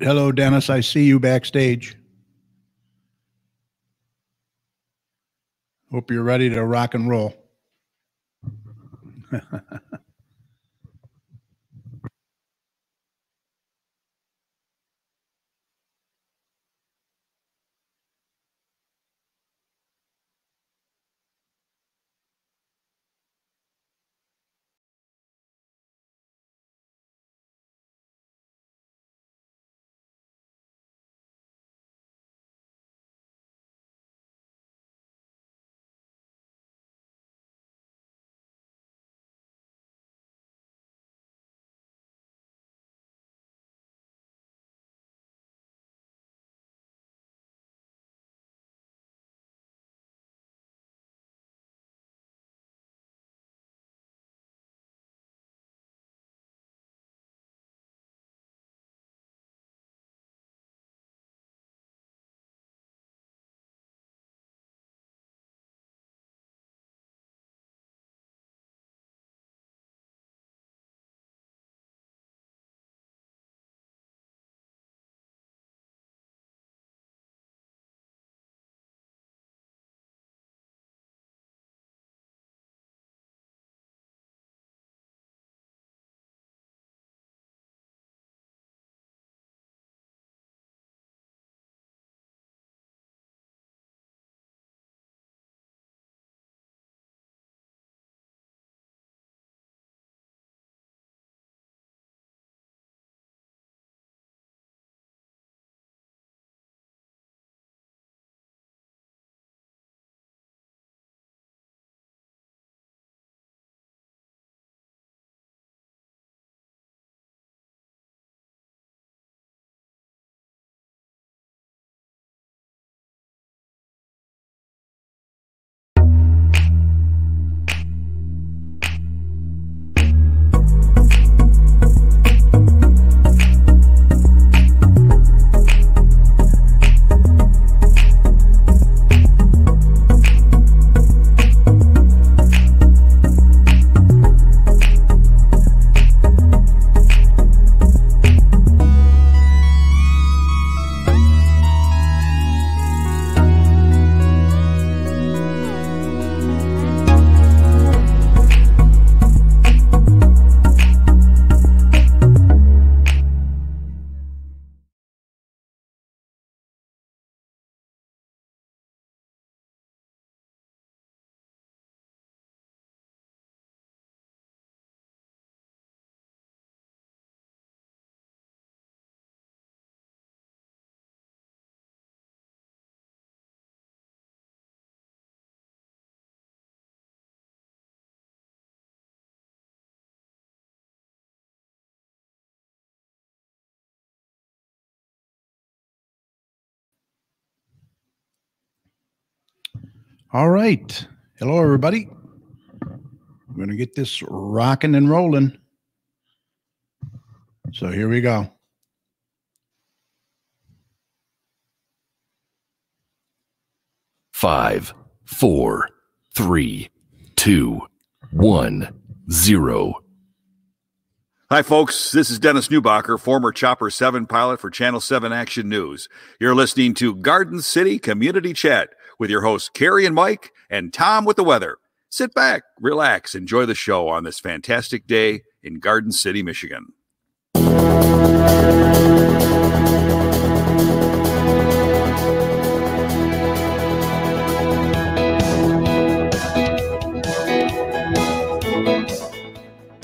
Hello, Dennis. I see you backstage. Hope you're ready to rock and roll. All right. Hello, everybody. We're going to get this rocking and rolling. So here we go. Five, 4, 3, 2, 1, 0. Hi, folks. This is Dennis Newbacher, former Chopper 7 pilot for Channel 7 Action News. You're listening to Garden City Community Chat with your hosts, Carrie and Mike, and Tom with the weather. Sit back, relax, enjoy the show on this fantastic day in Garden City, Michigan.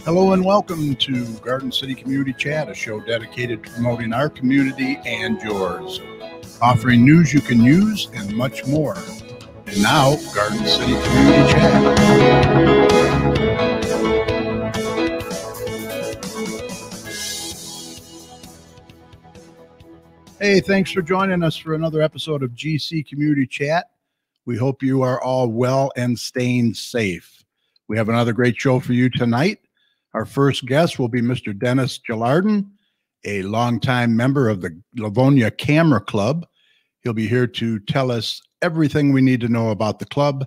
Hello and welcome to Garden City Community Chat, a show dedicated to promoting our community and yours, offering news you can use and much more. And now, Garden City Community Chat. Hey, thanks for joining us for another episode of GC Community Chat. We hope you are all well and staying safe. We have another great show for you tonight. Our first guest will be Mr. Dennis Gelarden, a longtime member of the Livonia Camera Club. He'll be here to tell us everything we need to know about the club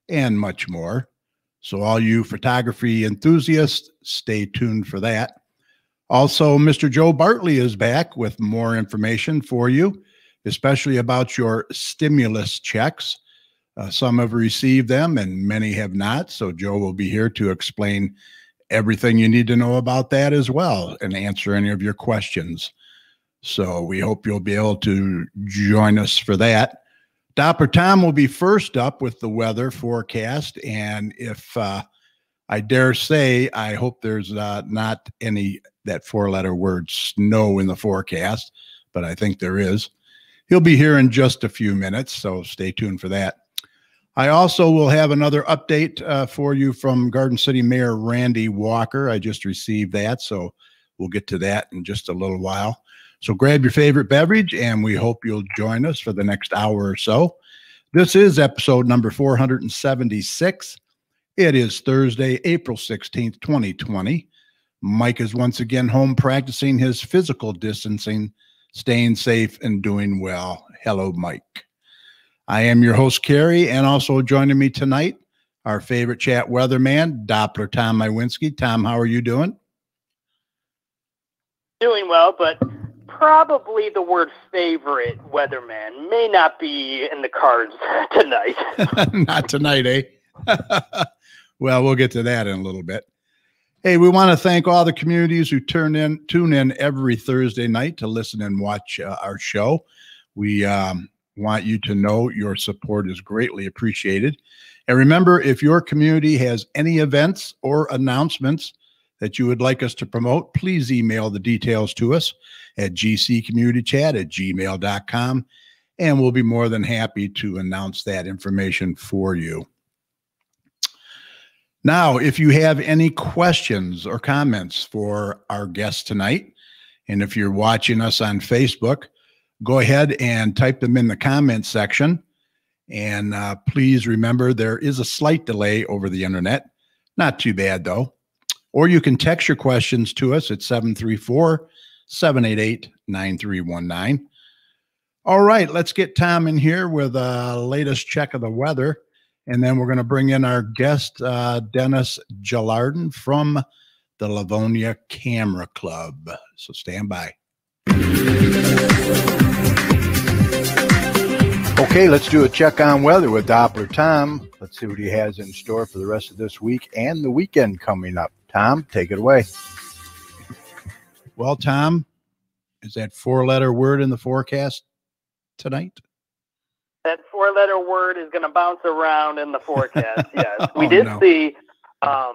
and much more. So all you photography enthusiasts, stay tuned for that. Also, Mr. Joe Bartley is back with more information for you, especially about your stimulus checks. Some have received them and many have not. So Joe will be here to explain everything you need to know about that as well and answer any of your questions. So we hope you'll be able to join us for that. Doppler Tom will be first up with the weather forecast. And if I dare say, I hope there's not any that four-letter word snow in the forecast, but I think there is. He'll be here in just a few minutes, so stay tuned for that. I also will have another update for you from Garden City Mayor Randy Walker. I just received that, so we'll get to that in just a little while. So grab your favorite beverage, and we hope you'll join us for the next hour or so. This is episode number 476. It is Thursday, April 16th, 2020. Mike is once again home practicing his physical distancing, staying safe and doing well. Hello, Mike. I am your host, Carrie, and also joining me tonight, our favorite chat weatherman, Doppler Tom Iwinski. Tom, how are you doing? Doing well, but probably the word favorite weatherman may not be in the cards tonight. Not tonight, eh? Well, we'll get to that in a little bit. Hey, we want to thank all the communities who tune in every Thursday night to listen and watch our show. We want you to know your support is greatly appreciated. And remember, if your community has any events or announcements that you would like us to promote, please email the details to us at gccommunitychat@gmail.com, and we'll be more than happy to announce that information for you. Now, if you have any questions or comments for our guest tonight, and if you're watching us on Facebook, go ahead and type them in the comments section. And please remember, there is a slight delay over the internet. Not too bad, though. Or you can text your questions to us at 734-788-9319. All right, let's get Tom in here with the latest check of the weather. And then we're going to bring in our guest, Dennis Gelarden from the Livonia Camera Club. So stand by. Okay, let's do a check on weather with Doppler Tom. Let's see what he has in store for the rest of this week and the weekend coming up. Tom, take it away. Well, Tom, is that four-letter word in the forecast tonight? That four-letter word is going to bounce around in the forecast. Yes, we did see a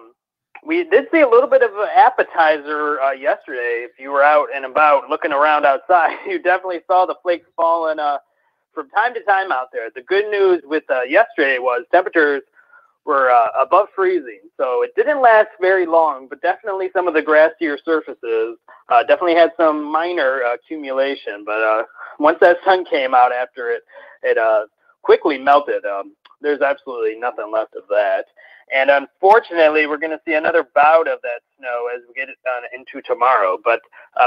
little bit of an appetizer yesterday. If you were out and about looking around outside, you definitely saw the flakes falling from time to time out there. The good news with yesterday was temperatures were above freezing, so it didn't last very long. But definitely some of the grassier surfaces definitely had some minor accumulation. But once that sun came out after it quickly melted. There's absolutely nothing left of that. And unfortunately, we're going to see another bout of that snow as we get it into tomorrow. But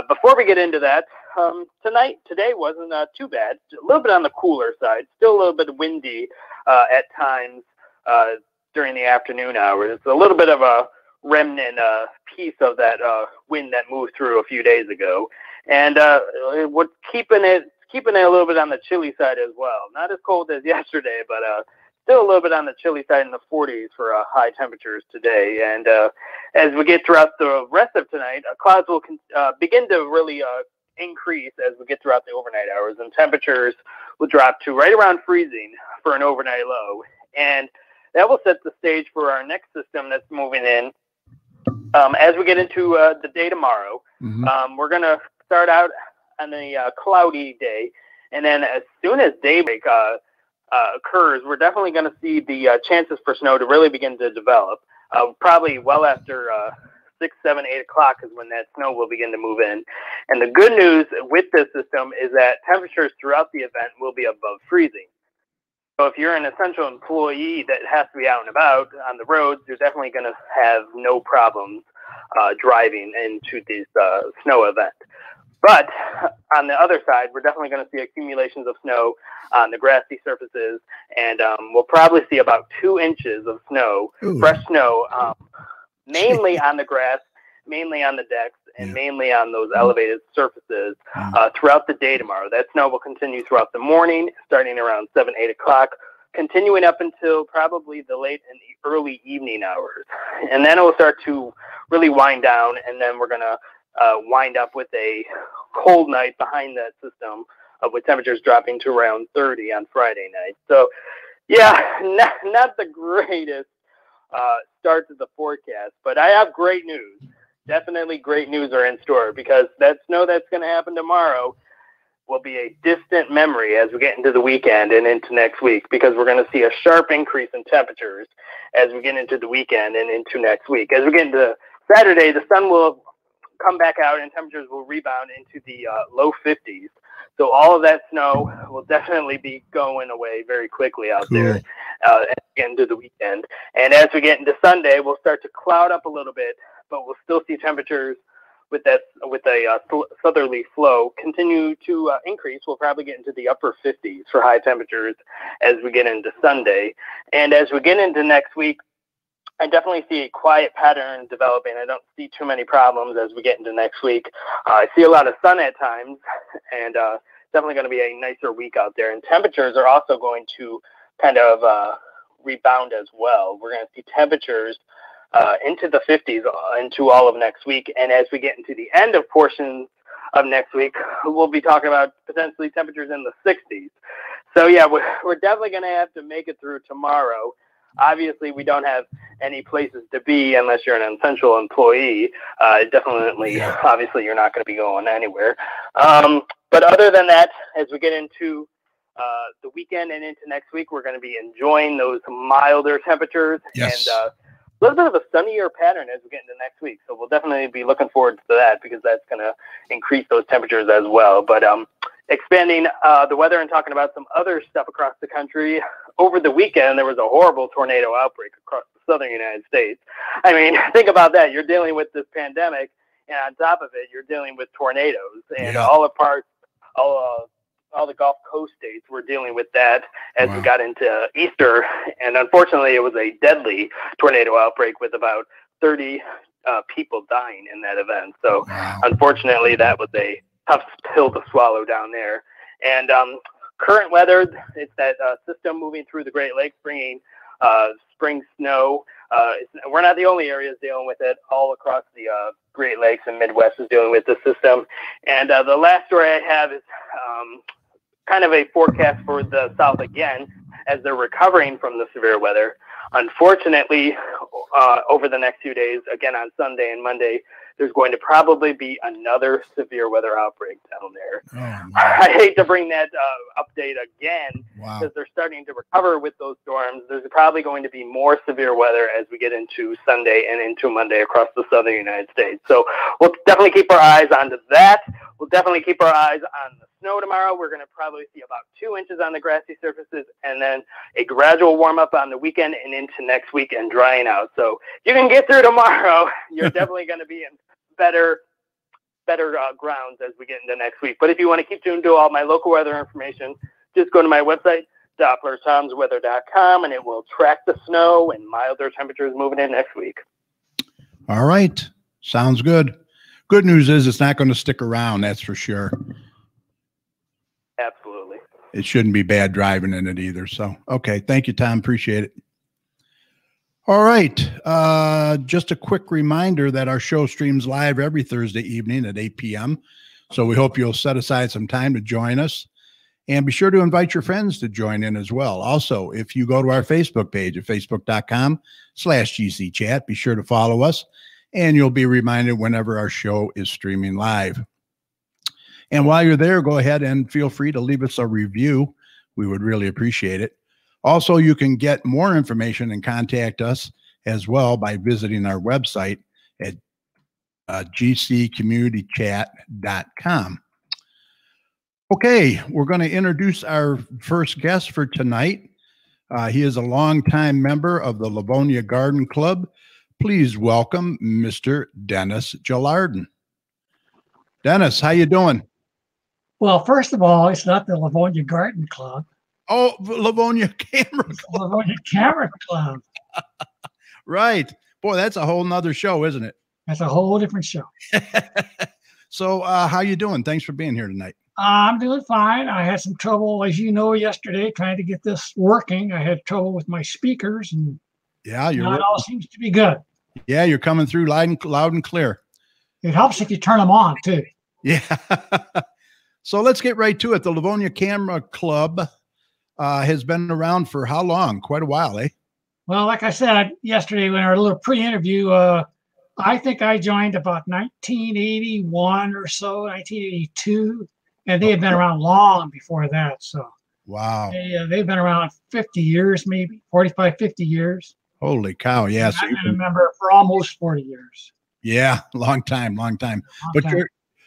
before we get into that, today wasn't too bad. A little bit on the cooler side, still a little bit windy at times during the afternoon hours. It's a little bit of a remnant piece of that wind that moved through a few days ago. And what's keeping it a little bit on the chilly side as well. Not as cold as yesterday, but still a little bit on the chilly side in the 40s for high temperatures today. And as we get throughout the rest of tonight, clouds will begin to really increase as we get throughout the overnight hours, and temperatures will drop to right around freezing for an overnight low. And that will set the stage for our next system that's moving in. As we get into the day tomorrow, we're going to start out on a cloudy day, and then as soon as daybreak occurs, we're definitely going to see the chances for snow to really begin to develop. Probably well after 6, 7, 8 o'clock is when that snow will begin to move in. And the good news with this system is that temperatures throughout the event will be above freezing. So if you're an essential employee that has to be out and about on the roads, you're definitely going to have no problems driving into this snow event. But on the other side, we're definitely going to see accumulations of snow on the grassy surfaces, and we'll probably see about 2 inches of snow, fresh snow, mainly on the grass, mainly on the decks, and mainly on those elevated surfaces throughout the day tomorrow. That snow will continue throughout the morning, starting around 7, 8 o'clock, continuing up until probably the late and early evening hours. And then it will start to really wind down, and then we're going to wind up with a cold night behind that system, with temperatures dropping to around 30 on Friday night. So, yeah, not the greatest start to the forecast, but I have great news. Definitely great news are in store, because that snow that's going to happen tomorrow will be a distant memory as we get into the weekend and into next week, because we're going to see a sharp increase in temperatures as we get into the weekend and into next week. As we get into Saturday, the sun will come back out and temperatures will rebound into the low 50s. So all of that snow will definitely be going away very quickly out there as we get into the weekend. And as we get into Sunday, we'll start to cloud up a little bit, but we'll still see temperatures with a southerly flow continue to increase. We'll probably get into the upper 50s for high temperatures as we get into Sunday. And as we get into next week, I definitely see a quiet pattern developing. I don't see too many problems as we get into next week. I see a lot of sun at times, and definitely going to be a nicer week out there. And temperatures are also going to kind of rebound as well. We're going to see temperatures into the 50s into all of next week. And as we get into the end of portions of next week, we'll be talking about potentially temperatures in the 60s. So, yeah, we're definitely going to have to make it through tomorrow. Obviously, we don't have any places to be unless you're an essential employee. Obviously, you're not going to be going anywhere. But other than that, as we get into the weekend and into next week, we're going to be enjoying those milder temperatures and a little bit of a sunnier pattern as we get into next week. So we'll definitely be looking forward to that, because that's going to increase those temperatures as well. But expanding the weather and talking about some other stuff across the country, over the weekend, there was a horrible tornado outbreak across the southern United States. I mean, think about that. You're dealing with this pandemic, and on top of it, you're dealing with tornadoes. And all the Gulf Coast states were dealing with that as we got into Easter. And unfortunately, it was a deadly tornado outbreak with about 30 people dying in that event. So unfortunately, that was a tough pill to swallow down there. And current weather, it's that system moving through the Great Lakes, bringing spring snow. We're not the only areas dealing with it. All across the Great Lakes and Midwest is dealing with the system. And the last story I have is kind of a forecast for the South again, as they're recovering from the severe weather. Unfortunately, over the next few days, again on Sunday and Monday, there's going to probably be another severe weather outbreak down there. I hate to bring that update again, because they're starting to recover with those storms. There's probably going to be more severe weather as we get into Sunday and into Monday across the southern United States. So we'll definitely keep our eyes on that. We'll definitely keep our eyes on the snow tomorrow. We're going to probably see about 2 inches on the grassy surfaces, and then a gradual warm up on the weekend and into next week and drying out. So you can get through tomorrow. You're definitely going to be in better grounds as we get into next week. But if you want to keep tuned to all my local weather information, just go to my website, DopplerTomsWeather.com, and it will track the snow and milder temperatures moving in next week. All right. Sounds good. Good news is it's not going to stick around, that's for sure. Absolutely. It shouldn't be bad driving in it either. So, okay. Thank you, Tom. Appreciate it. All right. Just a quick reminder that our show streams live every Thursday evening at 8 p.m. So we hope you'll set aside some time to join us, and be sure to invite your friends to join in as well. Also, if you go to our Facebook page at facebook.com/GC Chat, be sure to follow us, and you'll be reminded whenever our show is streaming live. And while you're there, go ahead and feel free to leave us a review. We would really appreciate it. Also, you can get more information and contact us as well by visiting our website at gccommunitychat.com. Okay, we're going to introduce our first guest for tonight. He is a longtime member of the Livonia Garden Club. Please welcome Mr. Dennis Gelarden. Dennis, how you doing? Well, first of all, it's not the Livonia Garden Club. Oh, Livonia Camera Club. Livonia Camera Club. Right. Boy, that's a whole nother show, isn't it? That's a whole different show. So how you doing? Thanks for being here tonight. I'm doing fine. I had some trouble, as you know, yesterday trying to get this working. I had trouble with my speakers, and yeah, now it all seems to be good. Yeah, you're coming through loud and clear. It helps if you turn them on too. Yeah. So let's get right to it. The Livonia Camera Club has been around for how long? Quite a while, eh? Well, like I said yesterday in our little pre-interview, I think I joined about 1981 or so, 1982, and they had been around long before that. So wow, they've been around 50 years, maybe 45, 50 years. Holy cow! Yeah, so I've been a member for almost 40 years. Yeah, long time. But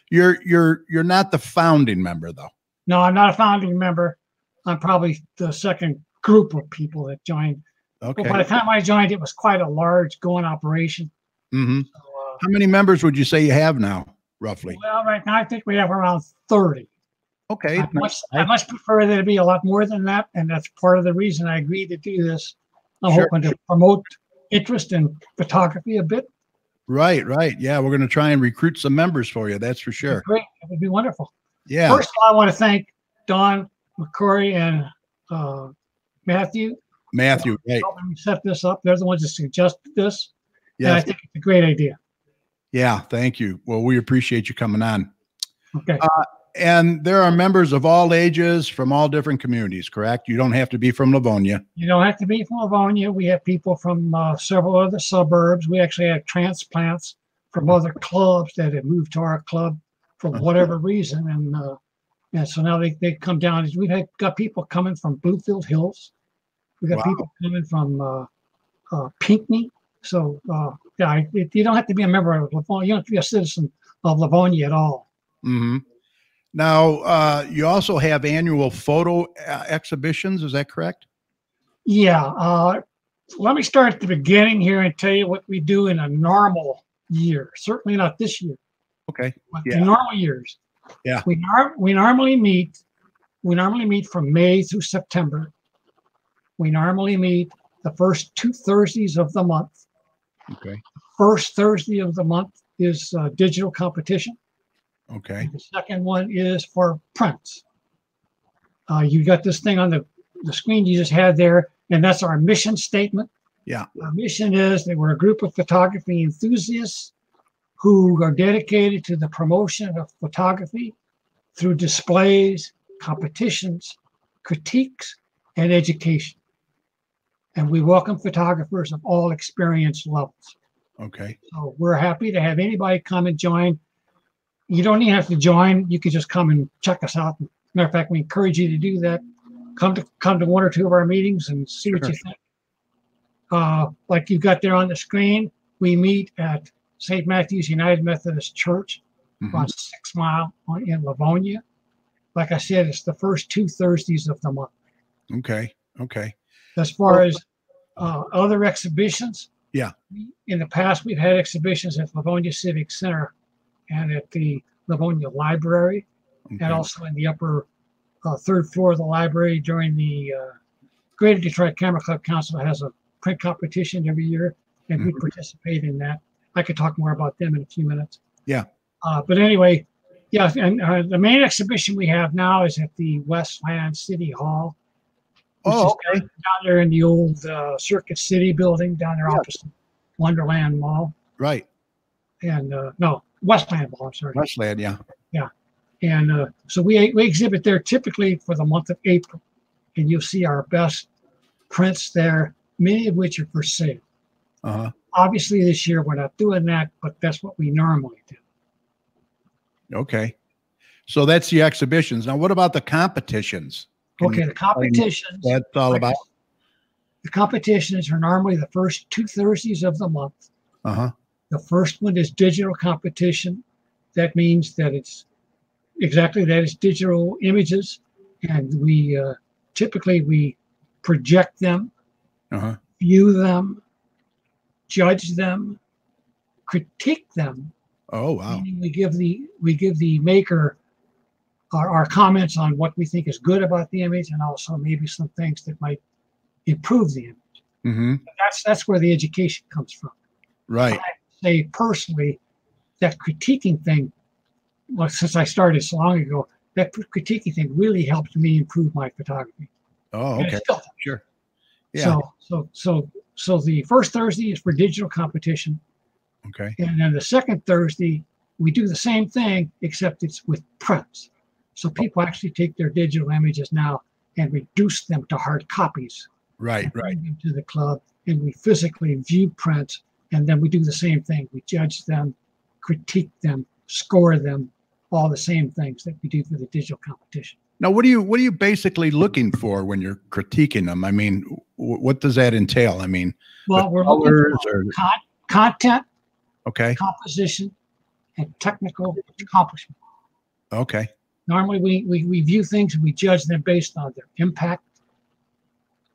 you're not the founding member, though. No, I'm not a founding member. I'm probably the second group of people that joined. Okay. But by the time I joined, it was quite a large going operation. Mm-hmm. So, how many members would you say you have now, roughly? Well, right now I think we have around 30. Okay. I much prefer there to be a lot more than that, and that's part of the reason I agreed to do this. I'm hoping to promote interest in photography a bit. Right. Yeah, we're going to try and recruit some members for you. That's for sure. Great. That would be wonderful. Yeah. First of all, I want to thank Don McCrory and Matthew. Right. Helping me set this up. They're the ones that suggested this. Yeah. And I think it's a great idea. Yeah. Thank you. Well, we appreciate you coming on. Okay. And there are members of all ages from all different communities, correct? You don't have to be from Livonia. You don't have to be from Livonia. We have people from several other suburbs. We actually have transplants from other clubs that have moved to our club for whatever reason. And so now they come down. We've got people coming from Bluefield Hills. We've got people coming from Pinckney. So, you don't have to be a member of Livonia. You don't have to be a citizen of Livonia at all. Mm-hmm. Now, you also have annual photo exhibitions. Is that correct? Yeah. Let me start at the beginning here and tell you what we do in a normal year. Certainly not this year. Okay. But the normal years. Yeah. We normally meet from May through September. We normally meet the first 2 Thursdays of the month. Okay. First Thursday of the month is digital competition. Okay. And the second one is for prints. You got this thing on the screen you just had there, and that's our mission statement. Yeah. Our mission is that we're a group of photography enthusiasts who are dedicated to the promotion of photography through displays, competitions, critiques, and education. And we welcome photographers of all experience levels. Okay. So we're happy to have anybody come and join. You don't even have to join. You can just come and check us out. Matter of fact, we encourage you to do that. Come to 1 or 2 of our meetings and see what you think. Like you've got there on the screen, we meet at St. Matthew's United Methodist Church on 6 Mile in Livonia. Like I said, it's the first 2 Thursdays of the month. Okay. As far as other exhibitions, in the past we've had exhibitions at Livonia Civic Center and at the Livonia Library, and also in the upper 3rd floor of the library during the Greater Detroit Camera Club Council has a print competition every year, and we participate in that. I could talk more about them in a few minutes. Yeah. But anyway, and the main exhibition we have now is at the Westland City Hall. Oh, okay. Down there in the old Circuit City building down there opposite Wonderland Mall. Right. And no, Westland Mall, I'm sorry. Westland, yeah. Yeah. And so we exhibit there typically for the month of April. And you'll see our best prints there, many of which are for sale. Uh-huh. Obviously, this year we're not doing that, but that's what we normally do. Okay. So that's the exhibitions. Now, what about the competitions? Okay, the competitions. That's all about? The competitions are normally the first 2 Thursdays of the month. Uh-huh. The first one is digital competition. That means that it's exactly that. It's digital images, and we typically project them, view them, judge them, critique them. Oh wow! Meaning we give the maker our comments on what we think is good about the image, and also maybe some things that might improve the image. Mm-hmm. That's where the education comes from. Right. say personally that critiquing thing, well, since I started so long ago, that critiquing thing really helped me improve my photography. Oh, And okay. it still does. Sure. Yeah. So the first Thursday is for digital competition. Okay. And then the second Thursday, we do the same thing, except it's with prints. So people actually take their digital images now and reduce them to hard copies. Right. Bring them to the club, and we physically view prints, and then we do the same thing. We judge them, critique them, score them, all the same things that we do for the digital competition. Now, what are you basically looking for when you're critiquing them? I mean, what does that entail? I mean, well, we're looking for content, okay, composition, and technical accomplishment. Okay. Normally, we view things and we judge them based on their impact,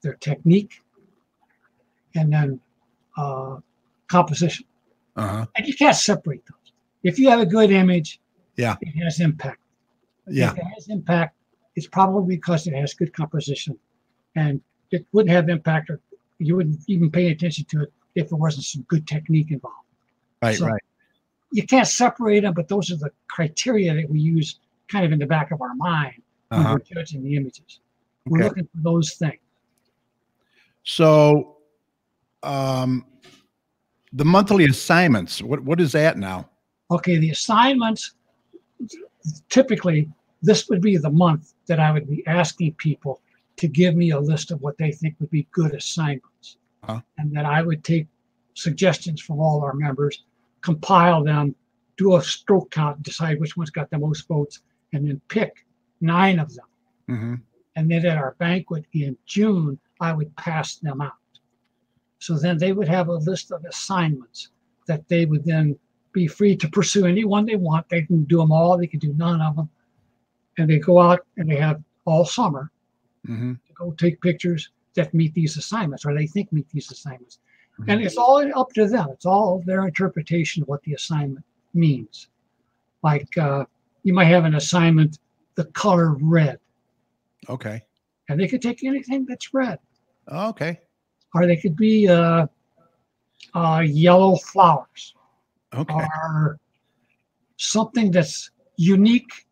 their technique, and then composition. Uh-huh. And you can't separate those. If you have a good image, yeah, it has impact. Yeah. If it has impact, it's probably because it has good composition. And it wouldn't have impact, or you wouldn't even pay attention to it if there wasn't some good technique involved. Right, so right. You can't separate them, but those are the criteria that we use kind of in the back of our mind when we're judging the images. We're looking for those things. So the monthly assignments, what is that now? Okay, the assignments, typically, this would be the month that I would be asking people to give me a list of what they think would be good assignments. And then I would take suggestions from all our members, compile them, do a stroke count, decide which ones got the most votes, and then pick 9 of them. Mm-hmm. And then at our banquet in June, I would pass them out. So then they would have a list of assignments that they would then be free to pursue any one they want. They can do them all. They can do none of them. And they go out and they have all summer to go take pictures that meet these assignments, or they think meet these assignments. And it's all up to them. It's all their interpretation of what the assignment means. Like you might have an assignment, the color red. Okay. And they could take anything that's red. Okay. Or they could be yellow flowers. Okay. Or something that's unique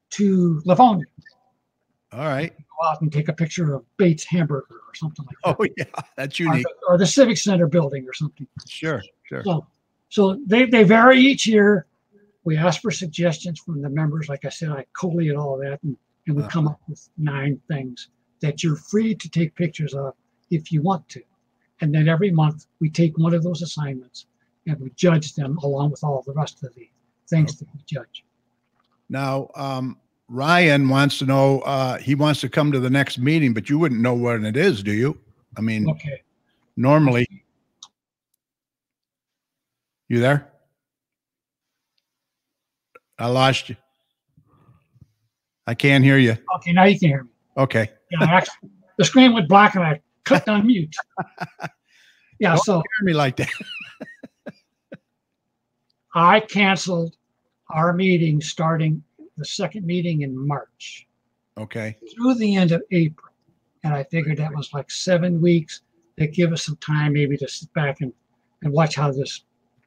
to Livonia. All right. Go out and take a picture of Bates Hamburger or something like that. Oh, yeah, that's unique. Or the Civic Center building or something. Sure, sure. So they vary each year. We ask for suggestions from the members. Like I said, I collate all of that, and we come up with 9 things that you're free to take pictures of if you want to. And then every month we take one of those assignments and we judge them along with all the rest of the things that we judge. Now, Ryan wants to know, he wants to come to the next meeting, but you wouldn't know what it is, do you? I mean, normally. You there? I lost you. I can't hear you. Okay, now you can hear me. Okay. Yeah, actually, the screen went black and I clicked on mute. Yeah, Don't so hear me like that. I canceled our meeting starting the second meeting in March. Okay. Through the end of April. And I figured that was like 7 weeks. That give us some time maybe to sit back and watch how this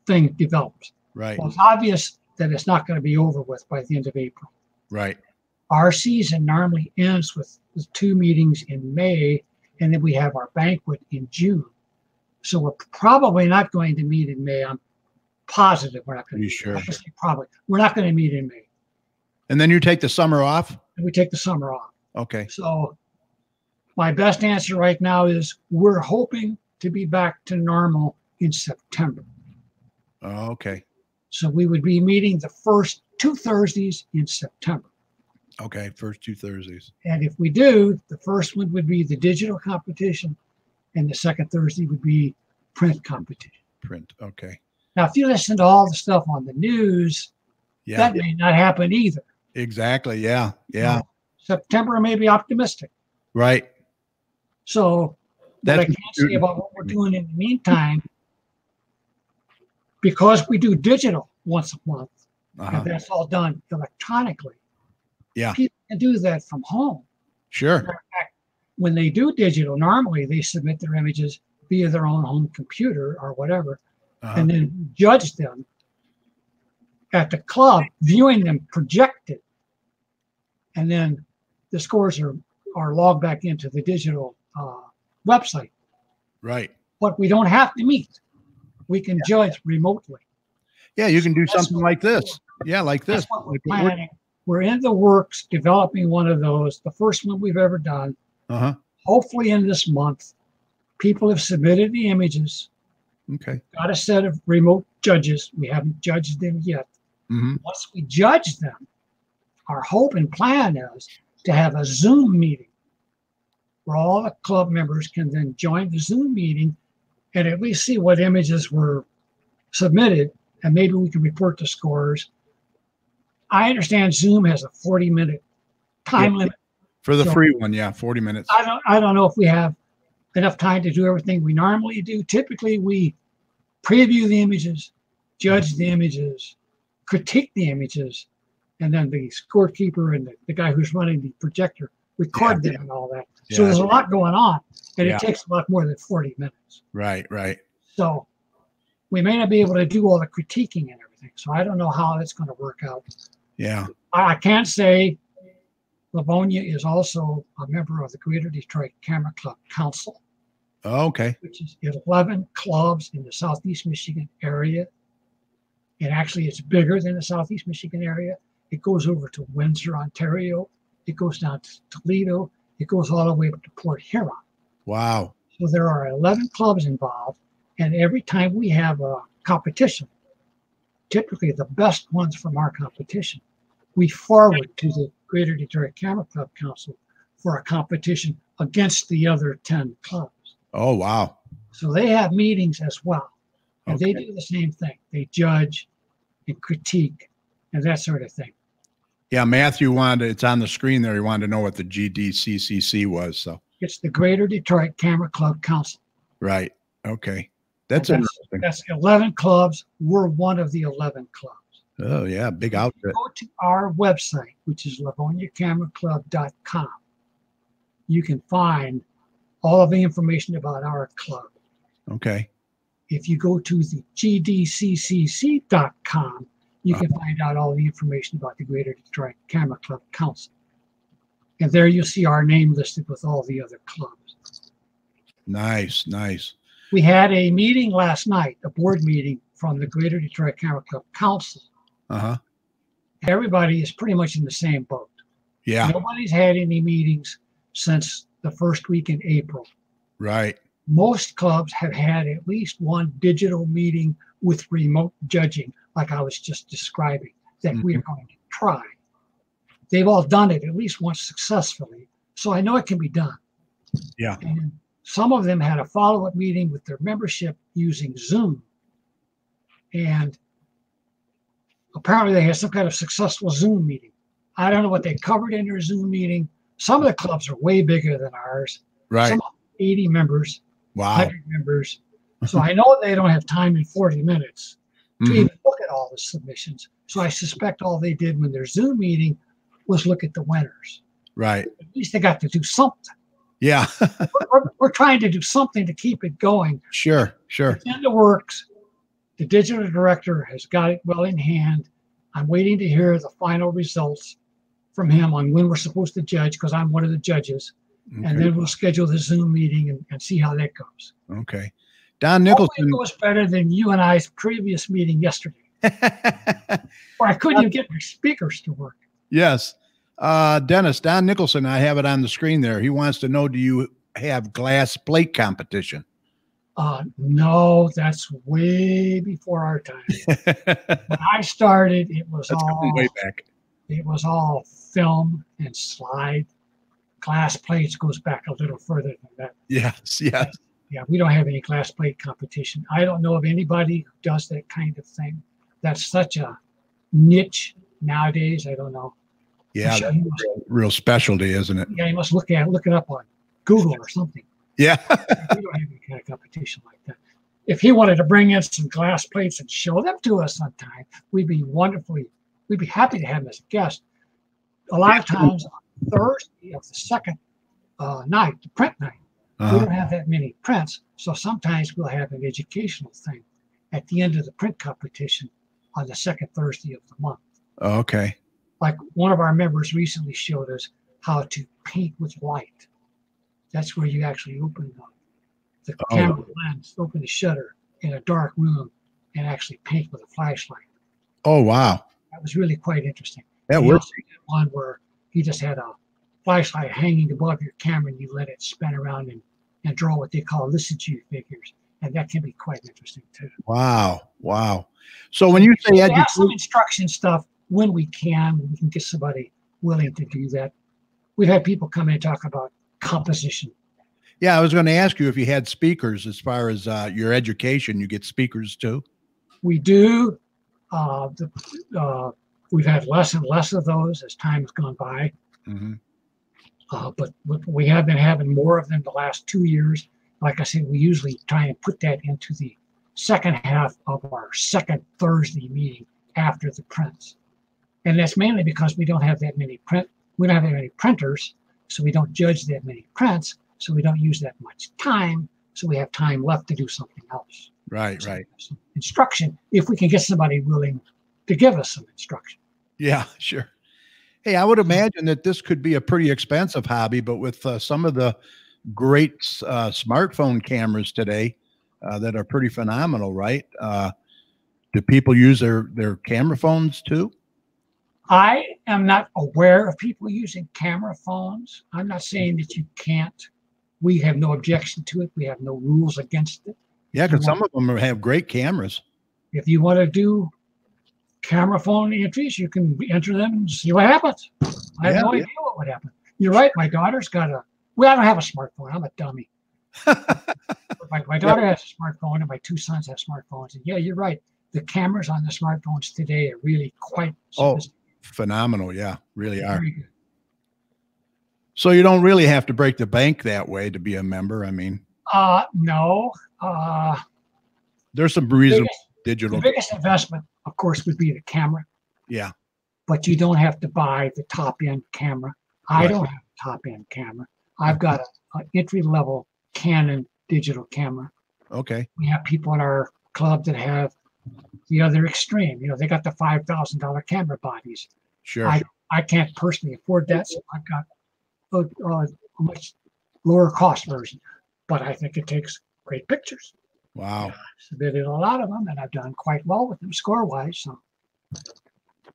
thing develops. Right. Well, it's obvious that it's not going to be over with by the end of April. Right. Our season normally ends with 2 meetings in May, and then we have our banquet in June. So we're probably not going to meet in May. I'm positive we're not going to. Sure? Probably. We're not going to meet in May. And then you take the summer off? And we take the summer off. Okay. So my best answer right now is we're hoping to be back to normal in September. Oh, okay. So we would be meeting the first 2 Thursdays in September. Okay, first 2 Thursdays. And if we do, the first one would be the digital competition, and the second Thursday would be print competition. Print, okay. Now, if you listen to all the stuff on the news, that may not happen either. Exactly, yeah, yeah. September may be optimistic. Right. So what I can say about what we're doing in the meantime, because we do digital once a month, and that's all done electronically. Yeah. People can do that from home. Sure. In fact, when they do digital, normally they submit their images via their own home computer or whatever. and then judge them at the club, viewing them projected. And then the scores are logged back into the digital website. Right. But we don't have to meet. We can judge remotely. Yeah, you can do something like this. Yeah, like this. That's what we're planning. We're in the works developing one of those, the first one we've ever done. Hopefully in this month. People have submitted the images. Okay. Got a set of remote judges. We haven't judged them yet. Once we judge them, our hope and plan is to have a Zoom meeting where all the club members can then join the Zoom meeting and at least see what images were submitted, and maybe we can report the scores. I understand Zoom has a 40-minute time limit. For the free one, 40 minutes. I don't know if we have enough time to do everything we normally do. Typically, we preview the images, judge the images, critique the images, and then the scorekeeper and the guy who's running the projector record them and all that. So there's a lot going on, and it takes a lot more than 40 minutes. Right. So we may not be able to do all the critiquing and everything. So I don't know how that's going to work out. Yeah. I can't say Livonia is also a member of the Greater Detroit Camera Club Council. Okay. Which is 11 clubs in the Southeast Michigan area. And actually, it's bigger than the Southeast Michigan area. It goes over to Windsor, Ontario. It goes down to Toledo. It goes all the way up to Port Huron. Wow. So there are 11 clubs involved. And every time we have a competition, typically the best ones from our competition, we forward to the Greater Detroit Camera Club Council for a competition against the other 10 clubs. Oh, wow. So they have meetings as well. And they do the same thing. They judge and critique and that sort of thing. Yeah, Matthew it's on the screen there. He wanted to know what the GDCCC was. So it's the Greater Detroit Camera Club Council. Right. Okay. That's interesting. That's 11 clubs. We're one of the 11 clubs. Oh, yeah. Big outfit. Go to our website, which is livoniacameraclub.com. You can find all of the information about our club. Okay. If you go to the gdccc.com, you can find out all the information about the Greater Detroit Camera Club Council. And there you'll see our name listed with all the other clubs. Nice. We had a meeting last night, a board meeting from the Greater Detroit Camera Club Council. Everybody is pretty much in the same boat. Yeah. Nobody's had any meetings since the first week in April. Right. Most clubs have had at least one digital meeting with remote judging, like I was just describing, that we are going to try. They've all done it at least once successfully, so I know it can be done. Yeah. And some of them had a follow-up meeting with their membership using Zoom. And apparently they had some kind of successful Zoom meeting. I don't know what they covered in their Zoom meeting. Some of the clubs are way bigger than ours. Right. Some 80 members. Wow. 100 members. So I know they don't have time in 40 minutes to even look at all the submissions. So I suspect all they did when their Zoom meeting was look at the winners. Right. At least they got to do something. Yeah. we're trying to do something to keep it going. Sure. It's in the works. The digital director has got it well in hand. I'm waiting to hear the final results from him on when we're supposed to judge, because I'm one of the judges. Okay. And then we'll schedule the Zoom meeting and see how that goes. Okay. Don Nicholson. Hopefully it goes better than you and I's previous meeting yesterday. Or I couldn't even get my speakers to work. Yes. Dennis, Don Nicholson, I have it on the screen there. He wants to know, do you have glass plate competition? No, that's way before our time. When I started, it was way back. It was all film and slide. Glass plates goes back a little further than that. Yes. Yeah, we don't have any glass plate competition. I don't know of anybody who does that kind of thing. That's such a niche nowadays. I don't know. Yeah, real specialty, isn't it? Yeah, you must look it up on Google or something. Yeah. We don't have any kind of competition like that. If he wanted to bring in some glass plates and show them to us sometime, we'd be happy to have him as a guest. A lot of times on Thursday of the second night, the print night, we don't have that many prints, so sometimes we'll have an educational thing. at the end of the print competition on the second Thursday of the month. Okay. Like one of our members recently showed us how to paint with light. That's where you actually open the camera lens, open the shutter in a dark room, and actually paint with a flashlight. Oh, wow. That was really quite interesting. Yeah, he also did one where he just had a flashlight hanging above your camera, and you let it spin around and draw what they call listen-to figures, and that can be quite interesting too. Wow, wow. So when you say we have some instruction stuff when we can get somebody willing to do that. We've had people come in and talk about composition. Yeah, I was going to ask you if you had speakers as far as your education. You get speakers too? We do. We've had less and less of those as time has gone by. Mm-hmm. But we have been having more of them the last 2 years. Like I said, we usually try and put that into the second half of our second Thursday meeting after the prints. And that's mainly because we don't have that many printers, so we don't judge that many prints, so we don't use that much time, so we have time left to do something else. Right, so right. Some instruction, if we can get somebody willing to give us some instruction. Yeah, sure. Hey, I would imagine that this could be a pretty expensive hobby, but with some of the great smartphone cameras today that are pretty phenomenal, right? Do people use their camera phones too? I am not aware of people using camera phones. I'm not saying that you can't. We have no objection to it. We have no rules against it. Yeah, because some of them have great cameras. If you want to do camera phone entries, you can enter them and see what happens. I have no idea what would happen. You're right. My daughter's got I don't have a smartphone. I'm a dummy. my daughter has a smartphone and my two sons have smartphones. And yeah, you're right. The cameras on the smartphones today are really quite sophisticated. Phenomenal. Yeah, really are. Very good. So you don't really have to break the bank that way to be a member. I mean, no. There's some reasonable digital. The biggest investment, of course, would be the camera. Yeah. But you don't have to buy the top end camera. I don't have a top end camera. I've got an entry level Canon digital camera. Okay. We have people in our club that have the other extreme. You know, they got the $5,000 camera bodies. Sure. I can't personally afford that, so I've got a much lower cost version. But I think it takes great pictures. Wow. I've submitted a lot of them, and I've done quite well with them score-wise. So.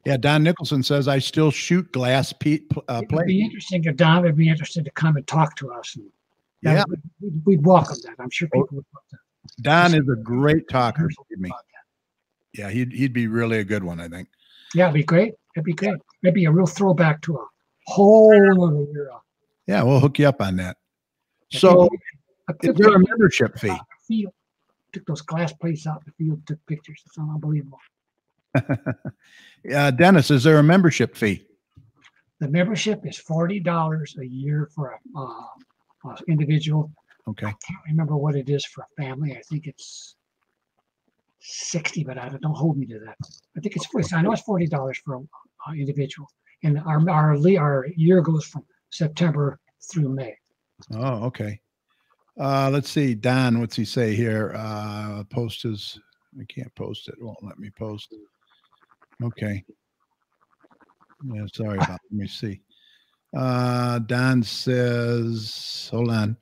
Yeah, Don Nicholson says, I still shoot glass plate. It would be interesting if Don would be interested to come and talk to us. And we'd welcome that. I'm sure people would love that. Don is a great talker. Yeah, he'd be really a good one, I think. Yeah, it'd be great. It'd be great. It'd be a real throwback to a whole other era. Yeah, we'll hook you up on that. So, is there a membership fee? Took those glass plates out in the field, took pictures. It's unbelievable. Dennis, is there a membership fee? The membership is $40 a year for an individual. Okay. I can't remember what it is for a family. I think it's 60, but don't hold me to that. I think it's 40. I know it's $40 for an individual, and our year goes from September through May. Oh, okay. Let's see, Don. What's he say here? Post his. I can't post it. It won't let me post. Okay. Yeah, sorry about. Let me see. Don says, "Hold on,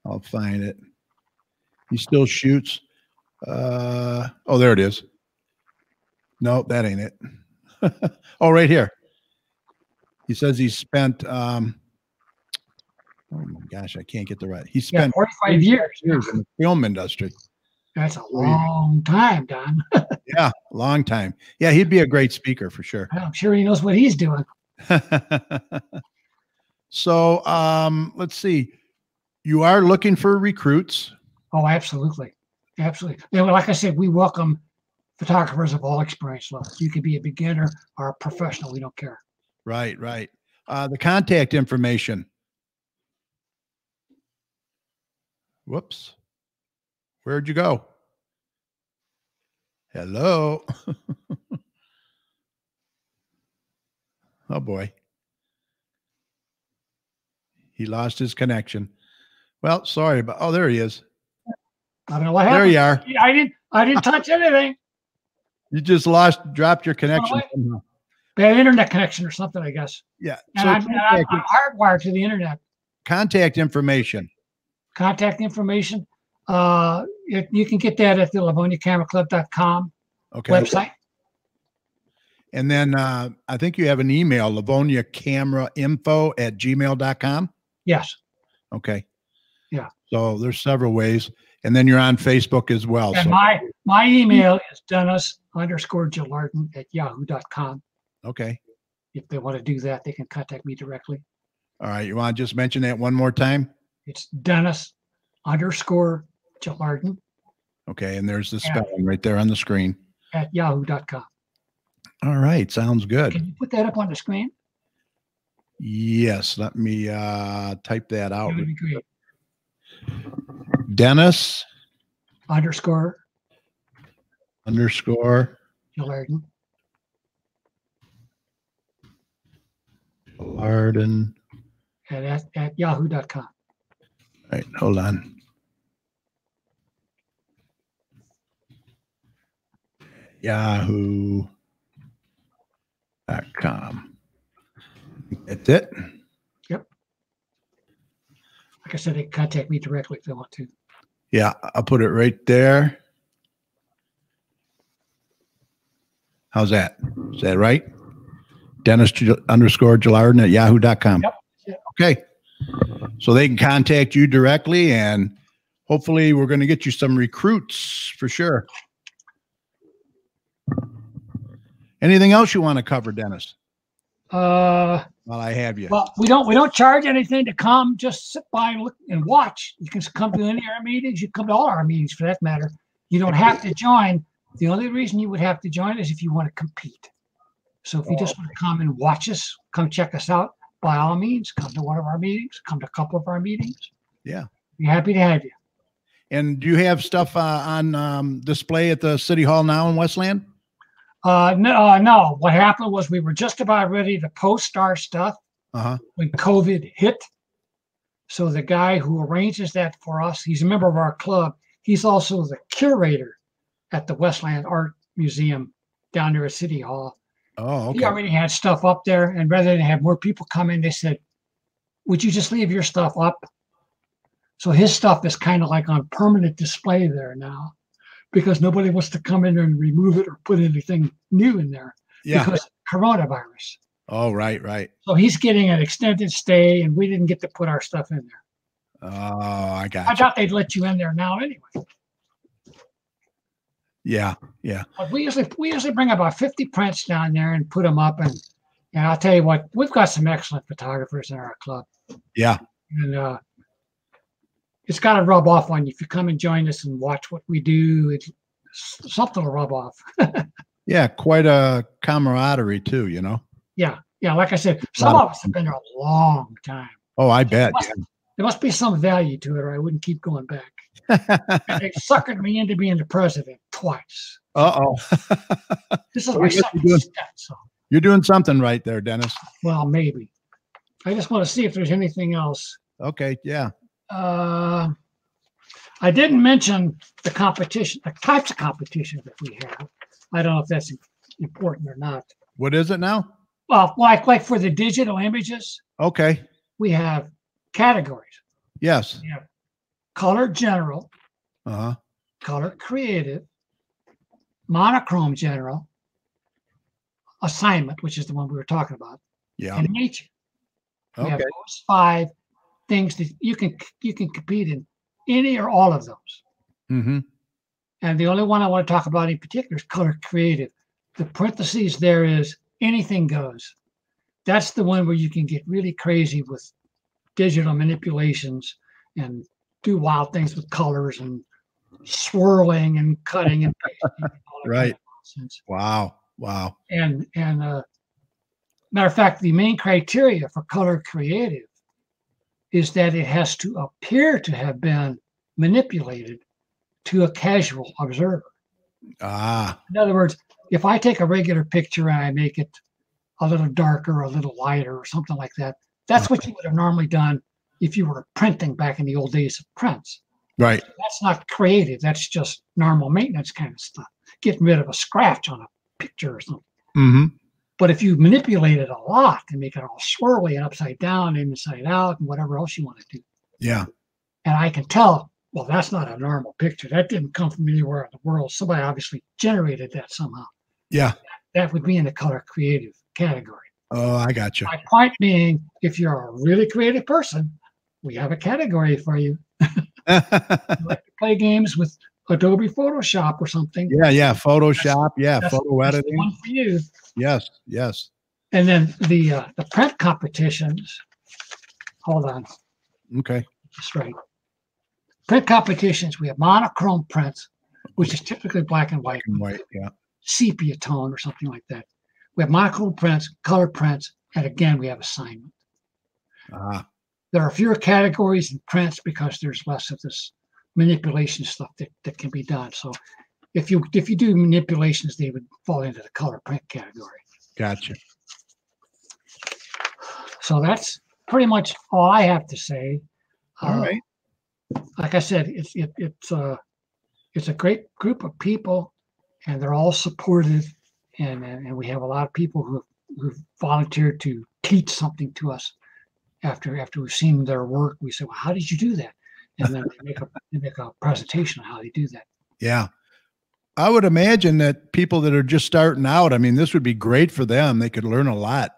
I'll find it." He still shoots. Oh, there it is. No, that ain't it. Oh, right here. He says he spent. Oh my gosh, I can't get the right. He spent 45 years in the film industry. That's a long time, Don. Yeah, long time. Yeah, he'd be a great speaker for sure. I'm sure he knows what he's doing. So, let's see. You are looking for recruits. Oh, absolutely. Absolutely. Yeah, well, like I said, we welcome photographers of all experience levels. You could be a beginner or a professional. We don't care. Right, right. The contact information. Whoops. Where'd you go? Hello. Oh, boy. He lost his connection. Well, sorry, but there he is. I don't know what happened. There you are. I didn't touch anything. You just dropped your connection. Bad internet connection or something, I guess. Yeah. And I'm hardwired to the internet. Contact information. Contact information. You can get that at the LivoniaCameraClub.com website. And then I think you have an email, LivoniaCameraInfo@gmail.com. Yes. Okay. Yeah. So there's several ways. And then you're on Facebook as well. And so. my email is Dennis_Gelarden@yahoo.com. Okay. If they want to do that, they can contact me directly. All right. You want to just mention that one more time? It's Dennis_Gelarden. Okay. And there's the spelling right there on the screen. @yahoo.com. All right. Sounds good. Can you put that up on the screen? Yes. Let me type that out. That would be great. Dennis __ Gelarden. At yahoo.com. All right, hold on. Yahoo.com. That's it? Yep. Like I said, they can contact me directly if they want to. Yeah, I'll put it right there. How's that? Is that right? Dennis_Gelarden at yahoo.com. Yep. Okay. So they can contact you directly, and hopefully we're going to get you some recruits for sure. Anything else you want to cover, Dennis? While I have you. Well, we don't charge anything to come. Just sit by and look and watch. You can come to any of our meetings. You can come to all our meetings for that matter. You don't have to join. The only reason you would have to join is if you want to compete. So if you just want to come and watch us, come check us out, by all means, come to one of our meetings, come to a couple of our meetings. Yeah. Be happy to have you. And do you have stuff on display at the City Hall now in Westland? No. What happened was we were just about ready to post our stuff when COVID hit. So the guy who arranges that for us, he's a member of our club. He's also the curator at the Westland Art Museum down there at City Hall. Oh, okay. He already had stuff up there, and rather than have more people come in, they said, would you just leave your stuff up? So his stuff is kind of like on permanent display there now because nobody wants to come in there and remove it or put anything new in there because of coronavirus. Oh, right. So he's getting an extended stay, and we didn't get to put our stuff in there. Oh, I got I thought they'd let you in there now anyway. Yeah. But we usually bring about 50 prints down there and put them up, and I'll tell you what, we've got some excellent photographers in our club. Yeah. And it's got to rub off on you if you come and join us and watch what we do. It's something to rub off. Yeah, quite a camaraderie too, you know. Yeah. Like I said, some of us have been there a long time. Oh, I bet. There must be some value to it, or I wouldn't keep going back. They suckered me into being the president twice. This is my second step. So. You're doing something right there, Dennis. Well, maybe. I just want to see if there's anything else. Okay, yeah. I didn't mention the competition, the types of competition that we have. I don't know if that's important or not. What is it now? Well, like for the digital images. Okay. We have categories. Yes. We have color general, color creative, monochrome general, assignment, which is the one we were talking about, and nature. We have those 5 things that you can compete in any or all of those. Mm-hmm. And the only one I want to talk about in particular is color creative. The parentheses there is anything goes. That's the one where you can get really crazy with digital manipulations and do wild things with colors and swirling and cutting and pasting. Right. Wow. And matter of fact, the main criteria for color creative is that it has to appear to have been manipulated to a casual observer. In other words, if I take a regular picture and I make it a little darker, a little lighter, or something like that, that's what you would have normally done if you were printing back in the old days of prints. Right. That's not creative. That's just normal maintenance kind of stuff. Getting rid of a scratch on a picture or something. Mm-hmm. But if you manipulate it a lot and make it all swirly and upside down and inside out and whatever else you want to do. Yeah. And I can tell, well, that's not a normal picture. That didn't come from anywhere in the world. Somebody obviously generated that somehow. Yeah. That would be in the color creative category. Oh, I got you. My point being, if you're a really creative person, we have a category for you. You like to play games with Adobe Photoshop or something. Yeah. Photoshop. That's photo that's editing. the one for you. Yes. And then the print competitions. Hold on. Okay. That's right. Print competitions. We have monochrome prints, which is typically black and white. Yeah. Sepia tone or something like that. We have monochrome prints, color prints, and again, we have assignment. There are fewer categories in prints because there's less of this manipulation stuff that can be done. So if you do manipulations, they would fall into the color print category. Gotcha. So that's pretty much all I have to say. All right. Like I said, it's a great group of people, and they're all supportive, and we have a lot of people who've volunteered to teach something to us. After we've seen their work, we say, well, how did you do that? And then they make a presentation on how they do that. Yeah. I would imagine that people that are just starting out, I mean, this would be great for them. They could learn a lot.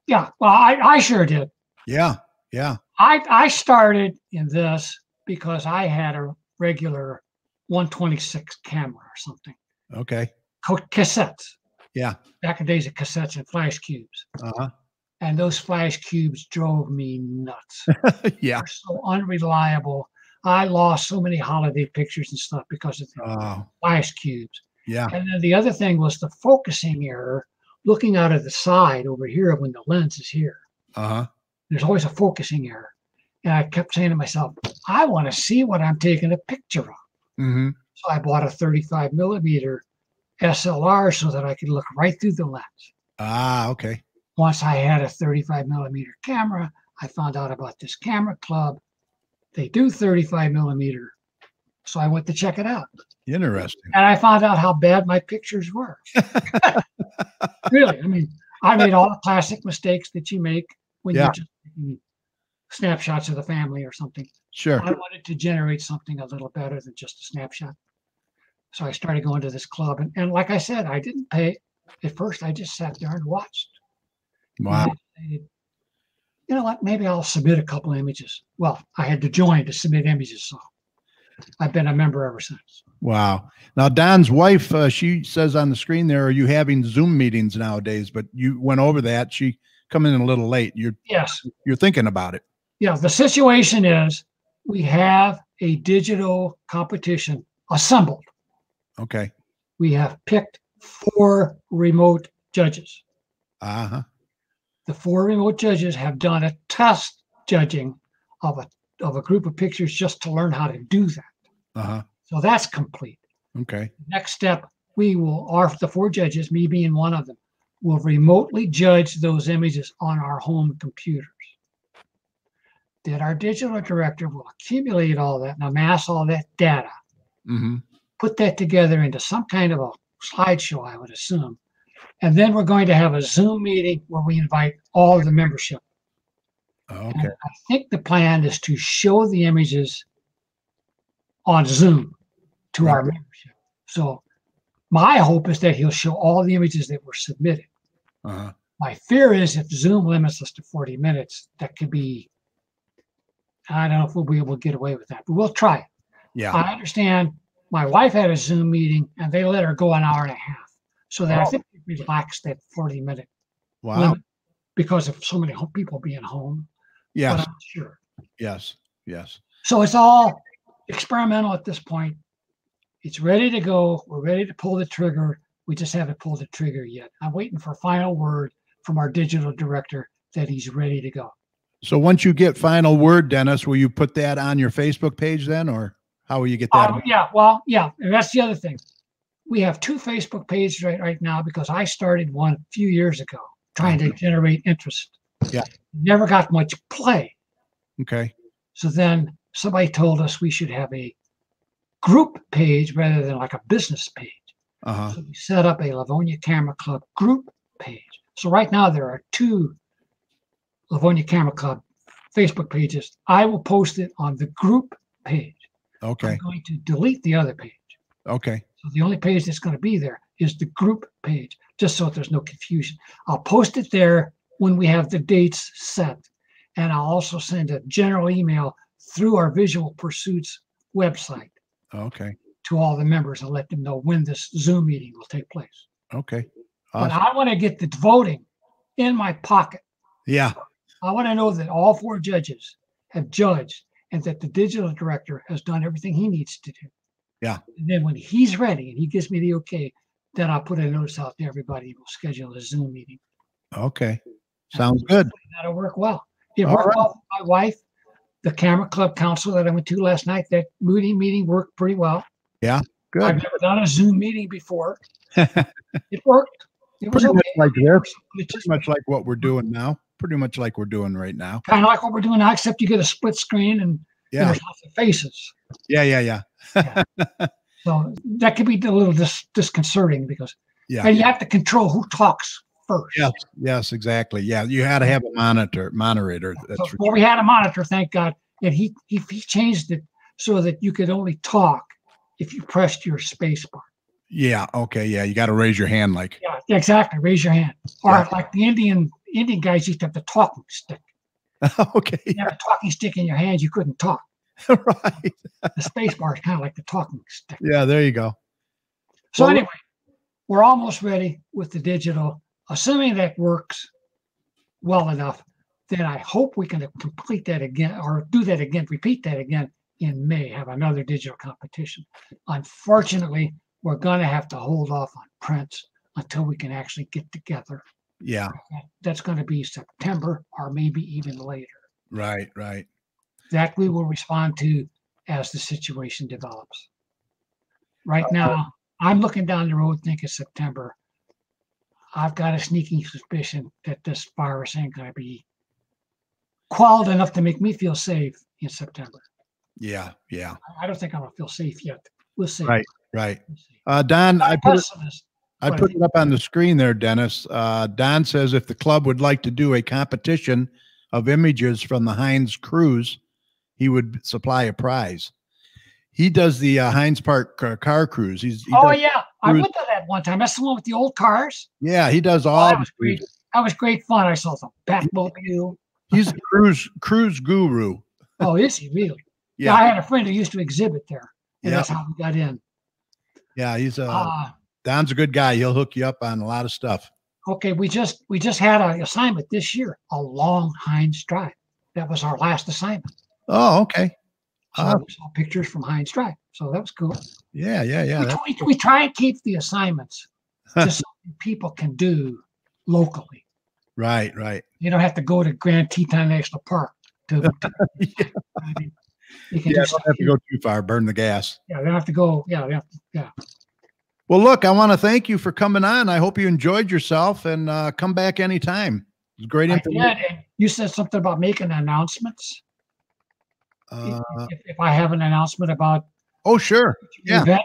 Yeah. Well, I sure did. Yeah. I started in this because I had a regular 126 camera or something. Okay. Cassettes. Yeah. Back in the days of cassettes and flash cubes. Uh-huh. And those flash cubes drove me nuts. Yeah. They're so unreliable. I lost so many holiday pictures and stuff because of the flash cubes. Yeah. And then the other thing was the focusing error, looking out of the side over here when the lens is here. Uh-huh. There's always a focusing error. And I kept saying to myself, I want to see what I'm taking a picture of. Mm-hmm. So I bought a 35 millimeter SLR so that I could look right through the lens. Okay. Once I had a 35 millimeter camera, I found out about this camera club. They do 35 millimeter. So I went to check it out. Interesting. And I found out how bad my pictures were. Really. I mean, I made all the classic mistakes that you make when you're just taking snapshots of the family or something. Sure. I wanted to generate something a little better than just a snapshot. So I started going to this club. And like I said, I didn't pay. At first, I just sat there and watched. Wow. You know what? Maybe I'll submit a couple images. Well, I had to join to submit images, so I've been a member ever since. Wow. Now, Don's wife, she says on the screen there, are you having Zoom meetings nowadays? But you went over that. She come in a little late. Yes. You're thinking about it. Yeah. The situation is we have a digital competition assembled. Okay. We have picked 4 remote judges. Uh-huh. The 4 remote judges have done a test judging of a group of pictures just to learn how to do that. Uh-huh. So that's complete. Okay. Next step, the 4 judges, me being one of them, will remotely judge those images on our home computers. Then our digital director will accumulate all that and amass all that data, put that together into some kind of a slideshow, I would assume. And then we're going to have a Zoom meeting where we invite all of the membership. Okay. And I think the plan is to show the images on Zoom to our membership. So my hope is that he'll show all the images that were submitted. Uh-huh. My fear is if Zoom limits us to 40 minutes, that could be, I don't know if we'll be able to get away with that, but we'll try it. Yeah. I understand my wife had a Zoom meeting and they let her go an hour and a half. So that I think we relaxed that 40-minute limit because of so many people being home. Yes. But I'm sure. Yes. So it's all experimental at this point. It's ready to go. We're ready to pull the trigger. We just haven't pulled the trigger yet. I'm waiting for final word from our digital director that he's ready to go. So once you get final word, Dennis, will you put that on your Facebook page then, or how will you get that? Yeah. And that's the other thing. We have 2 Facebook pages right now because I started one a few years ago trying to generate interest. Yeah. Never got much play. Okay. So then somebody told us we should have a group page rather than like a business page. So we set up a Livonia Camera Club group page. So right now there are 2 Livonia Camera Club Facebook pages. I will post it on the group page. Okay. I'm going to delete the other page. Okay. So the only page that's going to be there is the group page, just so there's no confusion. I'll post it there when we have the dates set. And I'll also send a general email through our Visual Pursuits website. Okay. To all the members and let them know when this Zoom meeting will take place. Okay. But I want to get the voting in my pocket. Yeah. I want to know that all 4 judges have judged and that the digital director has done everything he needs to do. Yeah. And then when he's ready and he gives me the okay, then I'll put a notice out to everybody. We'll schedule a Zoom meeting. Okay. Sounds good. That'll work well. It worked well for my wife. The Camera Club Council that I went to last night, that meeting worked pretty well. Yeah, good. I've never done a Zoom meeting before. It worked. It was pretty okay. much like this. Pretty much like what we're doing now. Pretty much like we're doing right now. Kind of like what we're doing now, except you get a split screen and there's lots of faces. Yeah. So that could be a little disconcerting because and you have to control who talks first. Yes, exactly. Yeah, you had to have a moderator. That's we had a monitor, thank God, and he changed it so that you could only talk if you pressed your space bar. Yeah. Okay. Yeah, you got to raise your hand, like. Yeah, exactly. Raise your hand, or like the Indian guys used to have the talking stick. Okay. You have a talking stick in your hands, you couldn't talk. Right. The space bar is kind of like the talking stick. Yeah, there you go. So anyway, we're almost ready with the digital. Assuming that works well enough, then I hope we can complete that again, or do that again, repeat that again in May, have another digital competition. Unfortunately, we're going to have to hold off on prints until we can actually get together. Yeah. That's going to be September or maybe even later. Right. That we will respond to as the situation develops. Right now, I'm looking down the road thinking September. I've got a sneaking suspicion that this virus ain't going to be quelled enough to make me feel safe in September. Yeah. I don't think I'm going to feel safe yet. We'll see. Right. Don, I put it up on the screen there, Dennis. Don says if the club would like to do a competition of images from the Heinz cruise, he would supply a prize. He does the Heinz Park car cruise. I went to that one time. That's the one with the old cars. Yeah, he does all. That was great. That was great fun. I saw some Batmobile. He's a cruise guru. Oh, is he really? Yeah, I had a friend who used to exhibit there, and that's how we got in. Yeah, he's Don's a good guy. He'll hook you up on a lot of stuff. Okay, we just had an assignment this year, a long Heinz Drive. That was our last assignment. Oh, okay. So we saw pictures from Heinz Drive, so that was cool. Yeah. We try and keep the assignments just so people can do locally. Right. You don't have to go to Grand Teton National Park to don't have to go too far. Burn the gas. Yeah, they don't have to go. Yeah. Well, look, I want to thank you for coming on. I hope you enjoyed yourself and come back anytime. It was great information. And you said something about making announcements. If I have an announcement about sure. Event?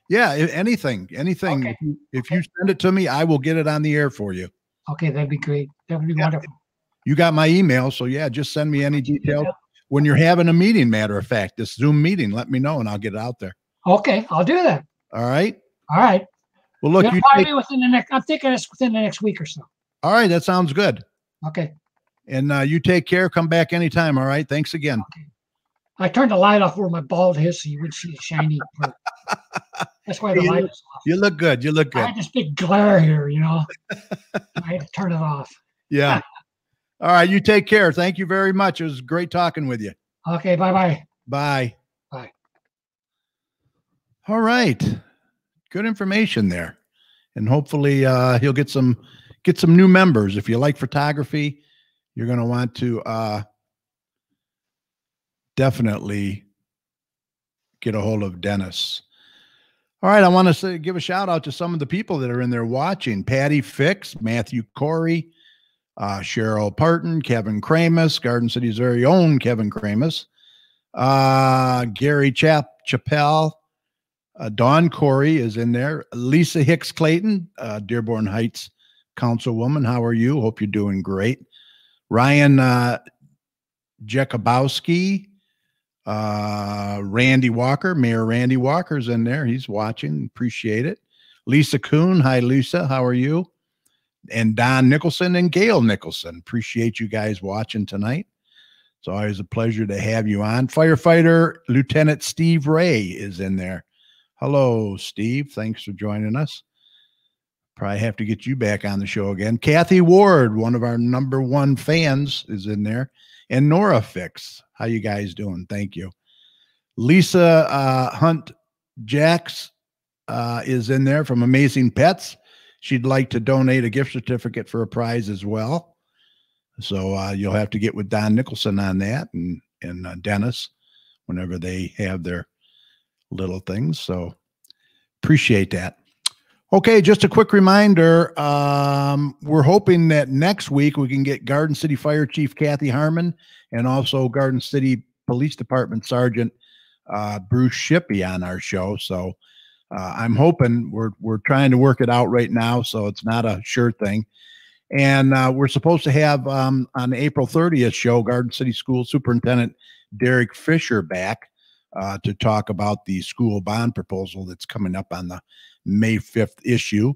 Yeah, anything. Okay. If you send it to me, I will get it on the air for you. Okay, that'd be great. That would be wonderful. You got my email, so just send me any details. When you're having a meeting, matter of fact, this Zoom meeting, let me know and I'll get it out there. Okay, I'll do that. All right. Well, look, I'm thinking it's within the next week or so. All right, that sounds good. Okay. And you take care. Come back anytime. All right. Thanks again. Okay. I turned the light off where my bald is so you wouldn't see the shiny part. That's why the light is off. You look good. I had this big glare here, I had to turn it off. Yeah. All right. You take care. Thank you very much. It was great talking with you. Okay. Bye-bye. Bye. Bye. All right. Good information there. And hopefully he'll get some new members. If you like photography, you're going to want to definitely get a hold of Dennis. All right. I want to give a shout out to some of the people that are in there watching. Patty Fix, Matthew Corey, Cheryl Parton, Kevin Kramus, Garden City's very own Kevin Kramus, Gary Chappelle, Dawn Corey is in there. Lisa Hicks Clayton, Dearborn Heights councilwoman. How are you? Hope you're doing great. Ryan Jakubowski, Randy Walker, Mayor Randy Walker's in there. He's watching. Appreciate it. Lisa Kuhn. Hi, Lisa. How are you? And Don Nicholson and Gail Nicholson. Appreciate you guys watching tonight. It's always a pleasure to have you on. Firefighter Lieutenant Steve Ray is in there. Hello, Steve. Thanks for joining us. Probably have to get you back on the show again. Kathy Ward, one of our #1 fans, is in there. And Nora Fix. How you guys doing? Thank you. Lisa Hunt Jacks is in there from Amazing Pets. She'd like to donate a gift certificate for a prize as well. So you'll have to get with Don Nicholson on that and Dennis whenever they have their little things. So appreciate that. Okay, just a quick reminder. We're hoping that next week we can get Garden City Fire Chief Kathy Harmon and also Garden City Police Department Sergeant Bruce Shippey on our show. So I'm hoping we're trying to work it out right now, so it's not a sure thing. And we're supposed to have on the April 30th show Garden City School Superintendent Derek Fisher back to talk about the school bond proposal that's coming up on the May 5th issue,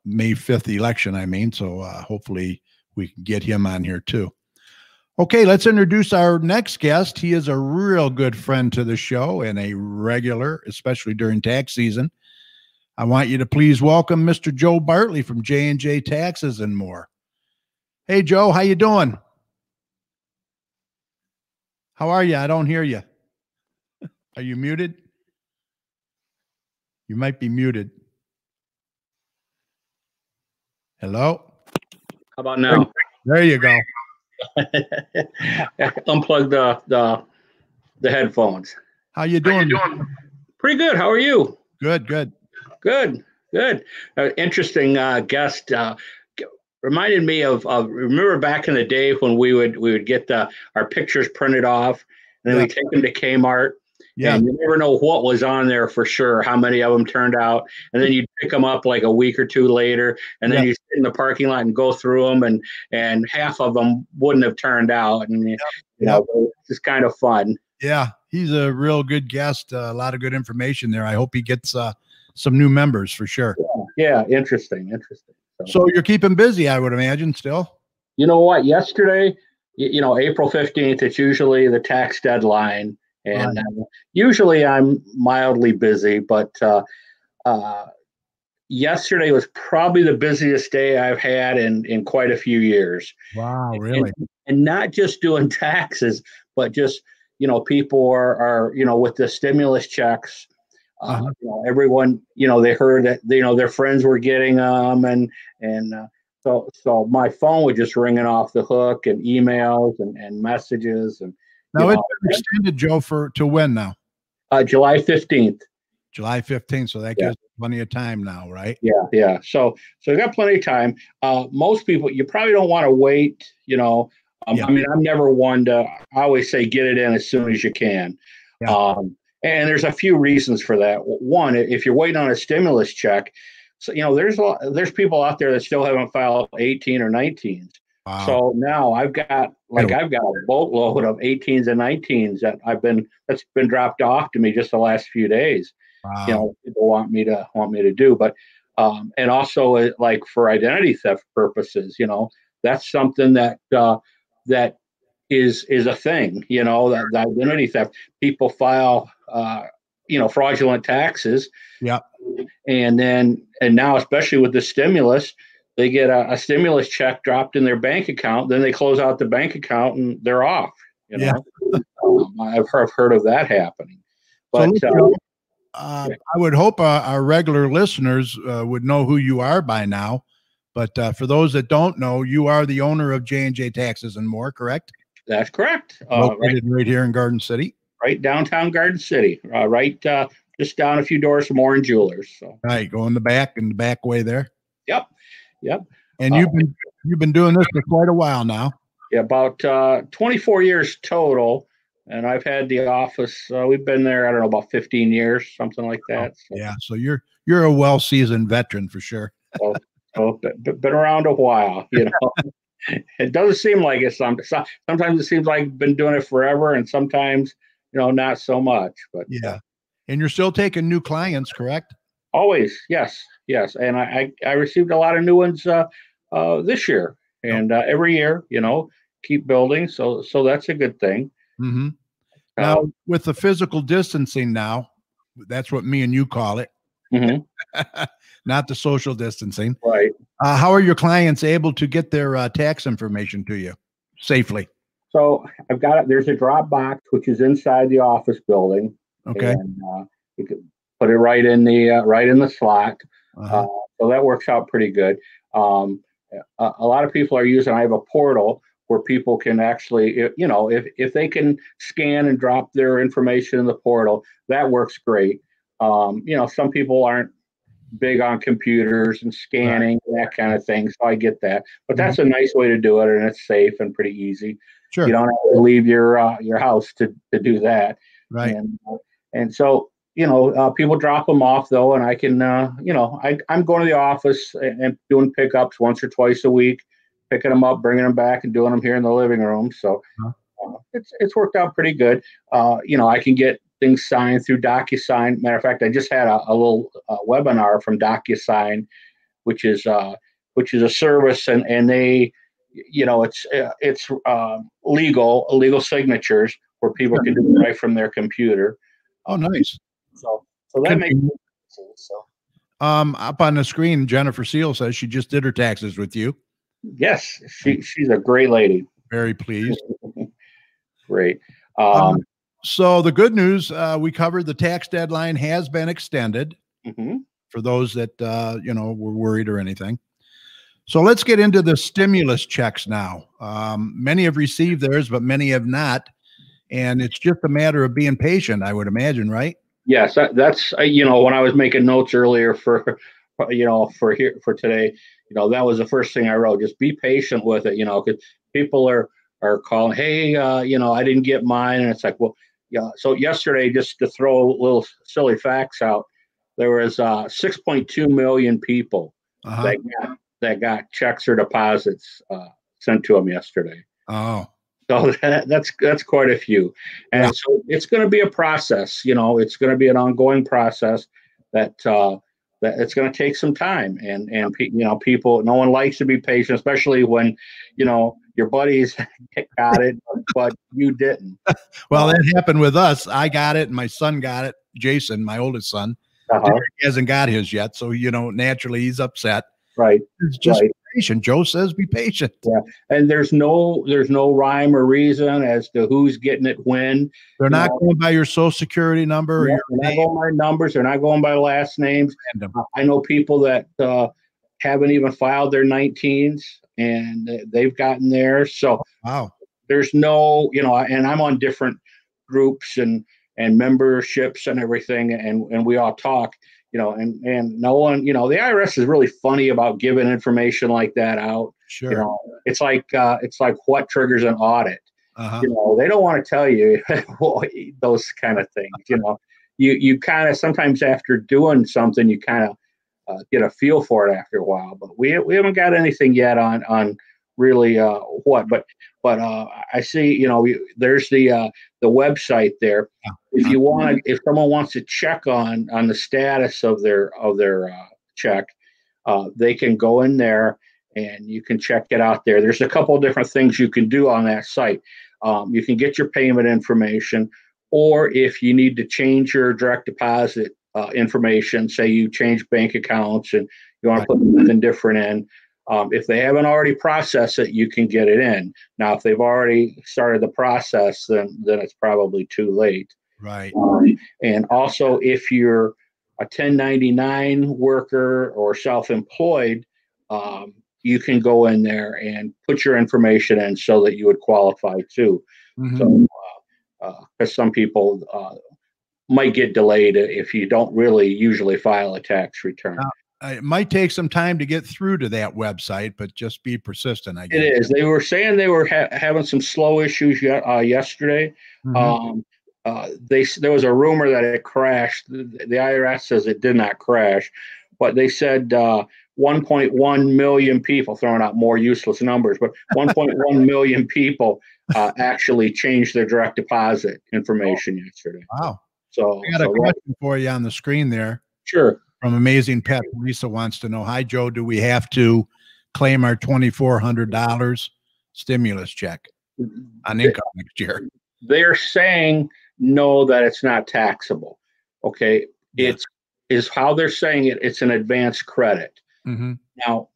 May 5th election, I mean. So hopefully we can get him on here too. Okay, let's introduce our next guest. He is a real good friend to the show and a regular, especially during tax season. I want you to please welcome Mr. Joe Bartley from J&J Taxes and More. Hey, Joe, how you doing? How are you? I don't hear you. Are you muted? You might be muted. Hello? How about now? There you go. Unplug the headphones. How you doing? Pretty good. How are you? Good. Good. Interesting guest. Reminded me of remember back in the day when we would get our pictures printed off and then we take them to Kmart. Yeah. And you never know what was on there for sure, how many of them turned out. And then you'd pick them up like a week or two later, and then you sit in the parking lot and go through them, and half of them wouldn't have turned out. And, you know, it's kind of fun. Yeah, he's a real good guest. A lot of good information there. I hope he gets some new members for sure. Yeah, interesting. So you're keeping busy, I would imagine, still? You know what? Yesterday, April 15th, it's usually the tax deadline. And usually I'm mildly busy, but yesterday was probably the busiest day I've had in quite a few years. Wow, really? And not just doing taxes, but just, people are with the stimulus checks, everyone, they heard that, their friends were getting them. And so my phone was just ringing off the hook and emails and messages and, now it's been extended, Joe, to when now? July 15th. July 15th. So that gives plenty of time now, right? Yeah. So you got plenty of time. Most people, you probably don't want to wait, I mean, I'm never one to, I always say, get it in as soon as you can. Yeah. And there's a few reasons for that. One, if you're waiting on a stimulus check, so, there's people out there that still haven't filed 18 or 19s. Wow. So now I've got a boatload of 18s and 19s that's been dropped off to me just the last few days. Wow. People want me to do, but and also like for identity theft purposes, that's something that is a thing. That the identity theft, people file fraudulent taxes. Yeah. And now, especially with the stimulus, they get a stimulus check dropped in their bank account. Then they close out the bank account and they're off. I've heard of that happening. But I would hope our regular listeners would know who you are by now. But for those that don't know, you are the owner of J&J Taxes and More, correct? That's correct. Located right here in Garden City. Right downtown Garden City. Just down a few doors from Orange Jewelers. So. Right, go in the back way there. Yep. And you've been doing this for quite a while now. Yeah, about 24 years total. and I've had the office. We've been there, I don't know, about 15 years, something like that. So. Yeah, so you're a well-seasoned veteran for sure. So been around a while, you know. It doesn't seem like it. Sometimes it seems like I've been doing it forever, and sometimes, you know, not so much. But yeah, and you're still taking new clients, correct? Always, yes. And I received a lot of new ones this year, and every year, you know, keep building. So that's a good thing. Mm-hmm. Now, with the physical distancing now, that's what me and you call it. Mm-hmm. Not the social distancing. Right. How are your clients able to get their tax information to you safely? So I've got it. There's a drop box, which is inside the office building. Okay. And you can put it right in the slot. So that works out pretty good. A lot of people are using, I have a portal where people can actually, you know, if they can scan and drop their information in the portal, that works great. You know, some people aren't big on computers and scanning, that kind of thing. So I get that, but that's a nice way to do it, and it's safe and pretty easy. Sure. You don't have to leave your house to do that. Right. And so, you know, people drop them off though, and I can, you know, I'm going to the office and doing pickups once or twice a week, picking them up, bringing them back, and doing them here in the living room. So it's worked out pretty good. You know, I can get things signed through DocuSign. Matter of fact, I just had a little webinar from DocuSign, which is a service, and they, you know, it's legal signatures where people can do it right from their computer. Oh, nice. So that makes sense. So up on the screen, Jennifer Seal says she just did her taxes with you. Yes, she's a great lady. Very pleased. Great. So the good news, we covered the tax deadline has been extended for those that, you know, were worried or anything. So let's get into the stimulus checks now. Many have received theirs, but many have not. And it's just a matter of being patient, I would imagine, right? Yes, that's, you know, when I was making notes earlier for, you know, for today, you know, that was the first thing I wrote. Just be patient with it, you know, because people are calling, hey, you know, I didn't get mine. And it's like, well, yeah. So yesterday, just to throw little silly facts out, there was 6.2 million people that got checks or deposits sent to them yesterday. Oh. So that's quite a few. And so it's going to be a process, you know, it's going to be an ongoing process that it's going to take some time. And you know, people, no one likes to be patient, especially when, you know, your buddies got it, but you didn't. Well, that happened with us. I got it, and my son got it. Jason, my oldest son, Derek hasn't got his yet. So, you know, naturally he's upset. Right. It's just patient. Joe says be patient. Yeah. And there's no rhyme or reason as to who's getting it when. They're not going by your social security number or your name. Not going by numbers. They're not going by last names. I know people that haven't even filed their 19s and they've gotten theirs. So there's no, you know, and I'm on different groups and memberships and everything. And we all talk. You know, and no one, you know, the IRS is really funny about giving information like that out. Sure. You know, it's like what triggers an audit. You know, they don't want to tell you those kind of things. You know, you kind of sometimes after doing something, you kind of get a feel for it after a while. But we haven't got anything yet on really what. But I see, you know, there's the website there. If someone wants to check on the status of their check, they can go in there and you can check it out there. There's a couple of different things you can do on that site. You can get your payment information, or if you need to change your direct deposit information, say you change bank accounts and you want to put something different in. If they haven't already processed it, you can get it in. Now, if they've already started the process, then it's probably too late. Right. And also, if you're a 1099 worker or self-employed, you can go in there and put your information in so that you would qualify too. So, because some people might get delayed if you don't really usually file a tax return. it might take some time to get through to that website, but just be persistent, I guess. It is. They were saying they were having some slow issues yesterday. Mhm. There was a rumor that it crashed. The IRS says it did not crash, but they said 1.1 million people, throwing out more useless numbers, but 1.1 million people actually changed their direct deposit information yesterday. Wow. So I got a question for you on the screen there. Sure. From Amazing Pet, Lisa wants to know, hi, Joe, do we have to claim our $2,400 stimulus check on income next year? They're saying no, that it's not taxable. Okay. Yeah. Is how they're saying it. It's an advanced credit. Mm-hmm. Now,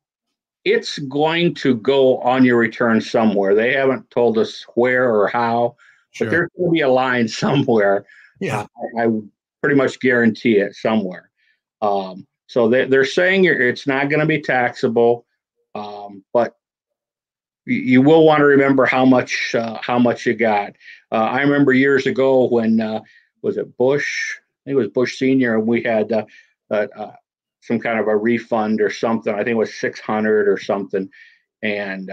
it's going to go on your return somewhere. They haven't told us where or how, but there's going to be a line somewhere. Yeah. I pretty much guarantee it somewhere. So they're saying it's not going to be taxable, but you will want to remember how much you got. I remember years ago when was it Bush? I think it was Bush Senior, and we had some kind of a refund or something. I think it was 600 or something, and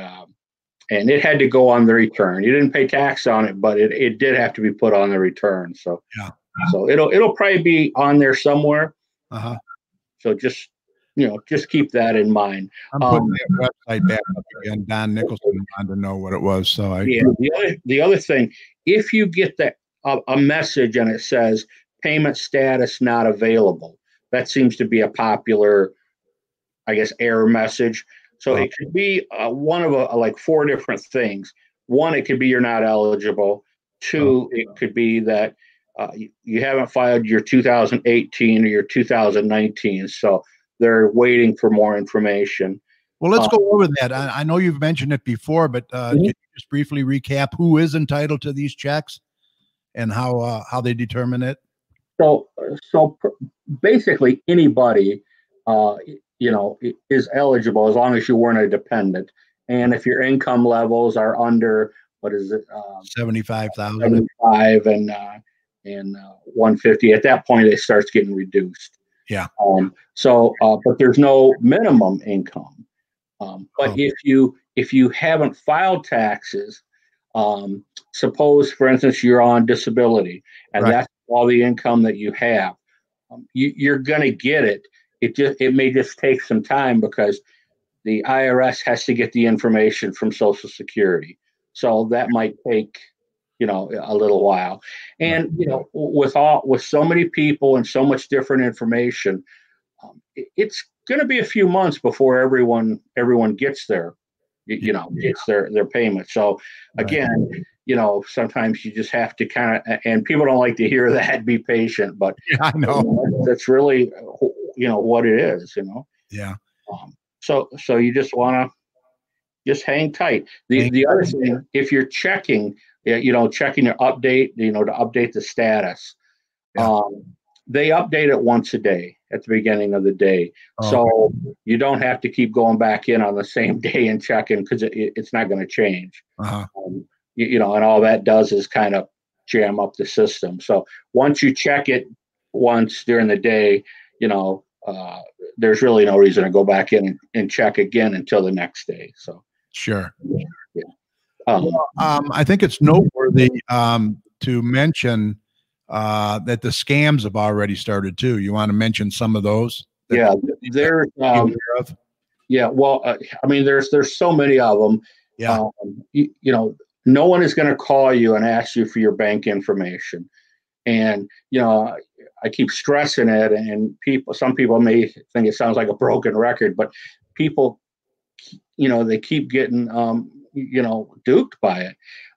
it had to go on the return. You didn't pay tax on it, but it did have to be put on the return. So yeah. So it'll probably be on there somewhere. Uh-huh. So just keep that in mind. I'm putting that website back up again. Don Nicholson wanted to know what it was. So the other thing, if you get that a message and it says payment status not available, that seems to be a popular, I guess, error message. So it could be one of like 4 different things. One, it could be you're not eligible. 2, it could be that you haven't filed your 2018 or your 2019. So they're waiting for more information. Well, let's go over that. I know you've mentioned it before, but can you just briefly recap who is entitled to these checks and how they determine it? So basically anybody, is eligible as long as you weren't a dependent. And if your income levels are under, what is it? 75,000. 75 and 150, at that point it starts getting reduced. Yeah. But there's no minimum income. But if you haven't filed taxes, suppose, for instance, you're on disability and that's all the income that you have, you're going to get it. It may just take some time because the IRS has to get the information from Social Security. So that might take, a little while. And, with so many people and so much different information, it's going to be a few months before everyone gets gets their payment. So again, sometimes you just have to kind of, and people don't like to hear that, be patient, but I know that's really, what it is, Yeah. So you just want to just hang tight. The other thing, if you're checking your update, to update the status, they update it once a day at the beginning of the day. So you don't have to keep going back in on the same day and checking because it's not going to change. And all that does is kind of jam up the system. So once you check it once during the day, there's really no reason to go back in and check again until the next day. So sure. Yeah. I think it's noteworthy to mention that the scams have already started too. You want to mention some of those? Well, I mean, there's so many of them. Yeah. No one is going to call you and ask you for your bank information. And, I keep stressing it, and some people may think it sounds like a broken record, but people, they keep getting, duped by it.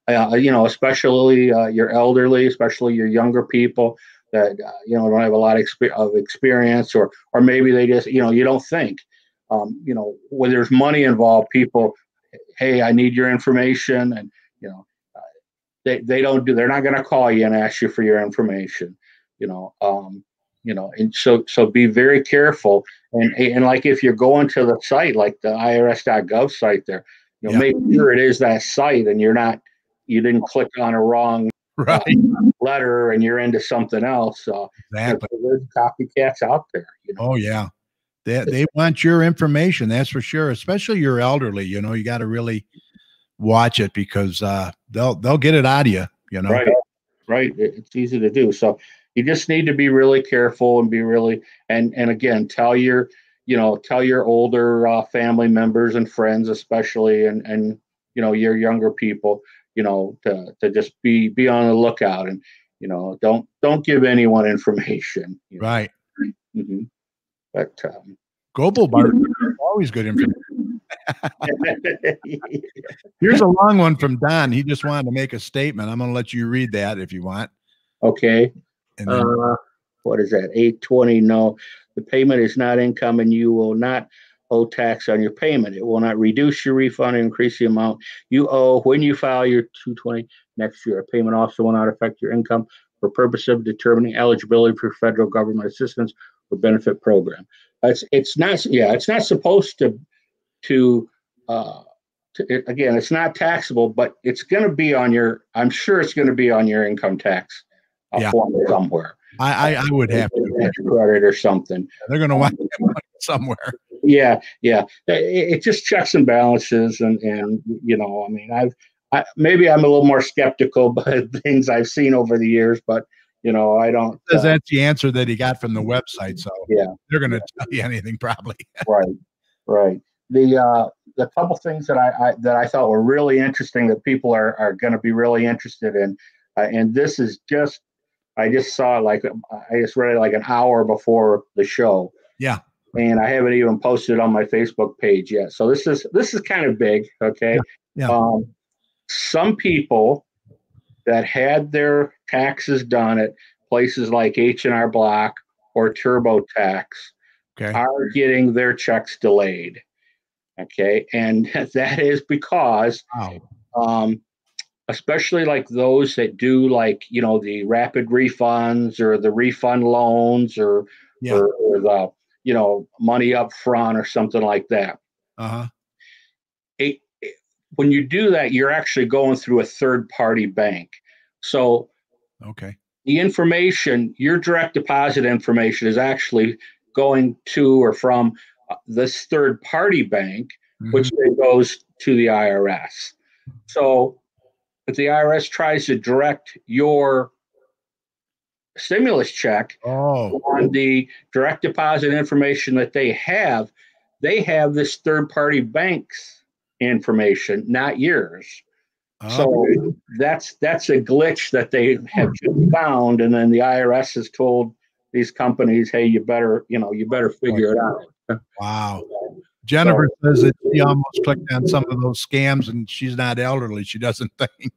Especially your elderly, especially your younger people that don't have a lot of experience, or maybe they just you don't think, when there's money involved, people, hey, I need your information, and they're not going to call you and ask you for your information, and so be very careful, and like if you're going to the site like the irs.gov site there, make sure it is that site and you didn't click on a wrong letter and you're into something else. Exactly. There's copycats out there. Oh yeah. They want your information, that's for sure. Especially your elderly. You know, you got to really watch it because they'll get it out of you. You know, right. It's easy to do. So you just need to be really careful and be really and again tell your older family members and friends especially and your younger people to just be on the lookout and don't give anyone information. Right. Mm-hmm. But Global Bart always good information. Here's a long one from Don. He just wanted to make a statement. I'm going to let you read that if you want. Okay. And then, what is that? 820. No, the payment is not income and you will not owe tax on your payment. It will not reduce your refund or increase the amount you owe when you file your 220 next year. A payment also will not affect your income for purpose of determining eligibility for federal government assistance or benefit program. It's not supposed to again, it's not taxable, but it's going to be on your, I'm sure it's going to be on your income tax form somewhere. I would have to credit or something. They're going to want money somewhere. Yeah. It just checks and balances, and I mean, maybe I'm a little more skeptical by things I've seen over the years, but I don't. Because that's the answer that he got from the website. So they're going to tell you anything probably. Right. The couple things that I thought were really interesting that people are going to be really interested in, and this is just. I just saw I just read it like an hour before the show. Yeah. And I haven't even posted it on my Facebook page yet. So this is kind of big. Okay. Yeah. Some people that had their taxes done at places like H&R Block or TurboTax are getting their checks delayed. Okay. And that is because, especially like those that do the rapid refunds or the refund loans or the money up front or something like that. When you do that, you're actually going through a third party bank. So the information, your direct deposit information is actually going to or from this third party bank, which then goes to the IRS. So if the IRS tries to direct your stimulus check on the direct deposit information that they have this third-party bank's information, not yours. So that's a glitch that they have found, and then the IRS has told these companies, "Hey, you better figure it out." Wow. Jennifer says that she almost clicked on some of those scams, and she's not elderly. She doesn't think.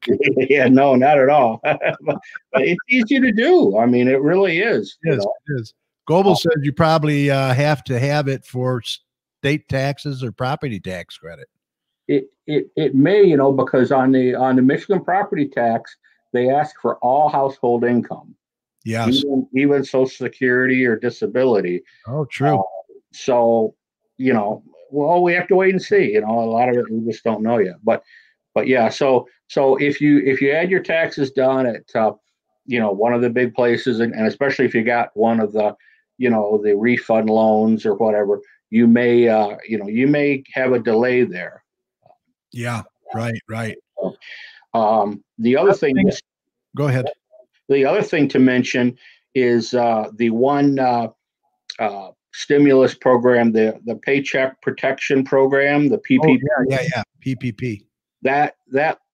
Yeah, no, not at all. But it's easy to do. I mean, it really is. It is. Global says you probably have to have it for state taxes or property tax credit. It may, because on the Michigan property tax, they ask for all household income. Yes. Even Social Security or disability. Oh, true. So, well, we have to wait and see. A lot of it we just don't know yet. But yeah, so if you had your taxes done at one of the big places, and especially if you got one of the the refund loans or whatever, you may have a delay there. Yeah, right. The other thing. Go ahead. The other thing to mention is the one stimulus program, the Paycheck Protection Program, the PPP. Yeah, PPP. That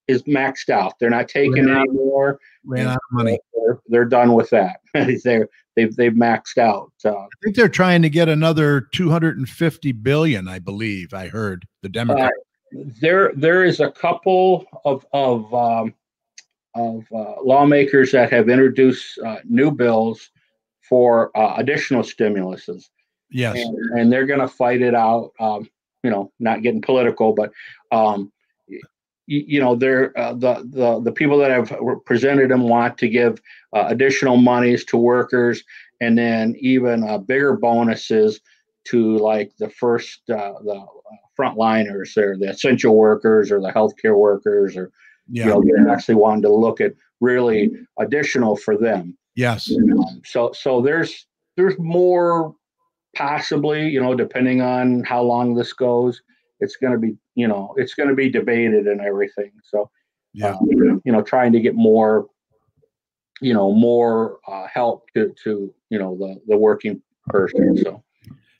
is maxed out. They're not taking any more. Ran out of money. They're done with that. They've maxed out. I think they're trying to get another $250 billion. I believe I heard the Democrats. There is a couple of lawmakers that have introduced new bills for additional stimuluses. Yes, and they're going to fight it out. Not getting political, but they're the people that have presented them want to give additional monies to workers, and then even bigger bonuses to like the frontliners, or the essential workers, or the healthcare workers, or they actually wanted to look at really additional for them. Yes. So there's more possibly, depending on how long this goes, it's going to be, it's going to be debated and everything. So, Yeah. Trying to get more, help to the working person. So,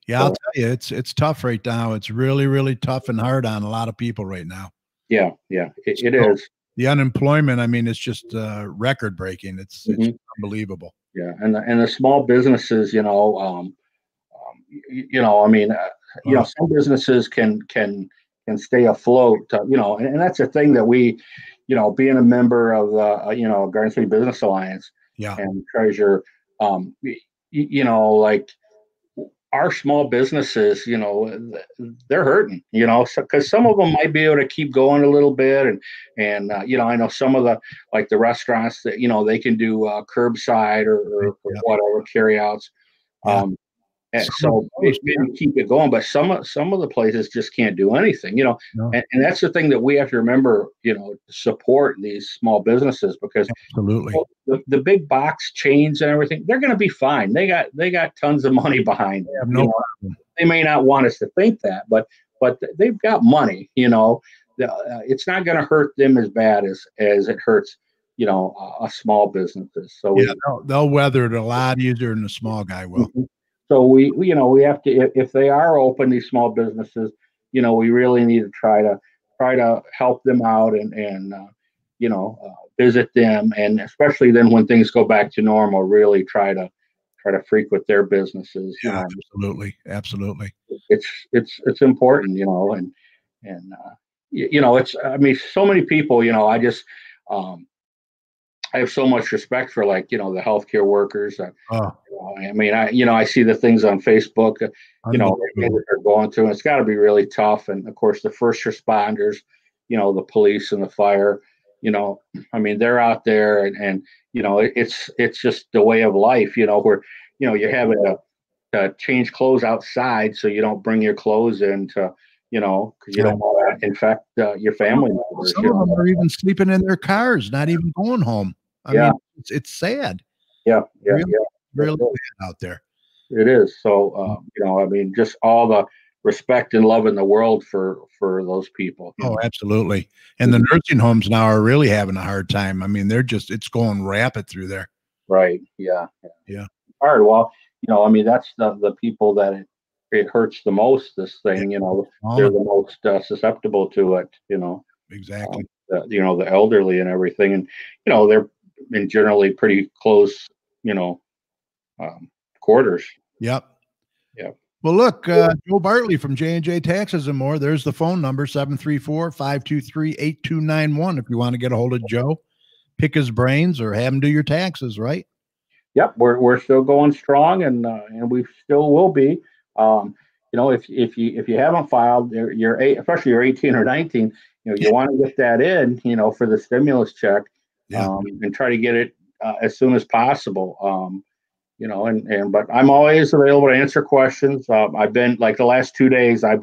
yeah, I'll tell you, it's tough right now. It's really, really tough and hard on a lot of people right now. Yeah, it is. The unemployment, I mean, it's just record breaking. It's unbelievable. Yeah, and the small businesses, I mean, some businesses can stay afloat, and that's a thing that we, being a member of the, Garden City Business Alliance, and Treasure, like our small businesses, they're hurting, because some of them might be able to keep going a little bit, and I know some of the restaurants that they can do curbside or whatever carryouts. So maybe keep it going, but some of the places just can't do anything, No. and that's the thing that we have to remember, support these small businesses, because absolutely the big box chains and everything, they're going to be fine. They got tons of money behind them. No problem. They may not want us to think that, but they've got money. It's not going to hurt them as bad as it hurts, a small businesses. So they'll weather it a lot easier than a small guy will. So we have to, if they are open, these small businesses, we really need to try to help them out and visit them, and especially then when things go back to normal, really try to frequent their businesses. Yeah, absolutely. It's important, and it's, I mean, so many people, I just I have so much respect for, like, the healthcare workers. I mean, I see the things on Facebook, that they're going through, and it's got to be really tough. And of course, the first responders, the police and the fire, I mean, they're out there, and it's just the way of life, where, you're having to change clothes outside so you don't bring your clothes in to, because you don't want to infect your family members. Some of them are even sleeping in their cars, not even going home. I mean, it's sad. Really bad out there. It is. So, I mean, just all the respect and love in the world for those people. Absolutely. And the nursing homes now are really having a hard time. I mean, it's going rapid through there. Right. Yeah. Hard. Well, I mean, that's the people that it hurts the most, this thing, they're the most susceptible to it, Exactly. The elderly and everything. And, they're in generally pretty close, quarters. Yep. Well, look, Joe Bartley from J&J Taxes and More. There's the phone number, 734-523-8291. If you want to get a hold of Joe, pick his brains or have him do your taxes, right? Yep, we're still going strong, and we still will be. If you haven't filed especially your 18 or 19, you want to get that in, for the stimulus check, and try to get it as soon as possible. But I'm always available to answer questions. I've been, like, the last 2 days, I've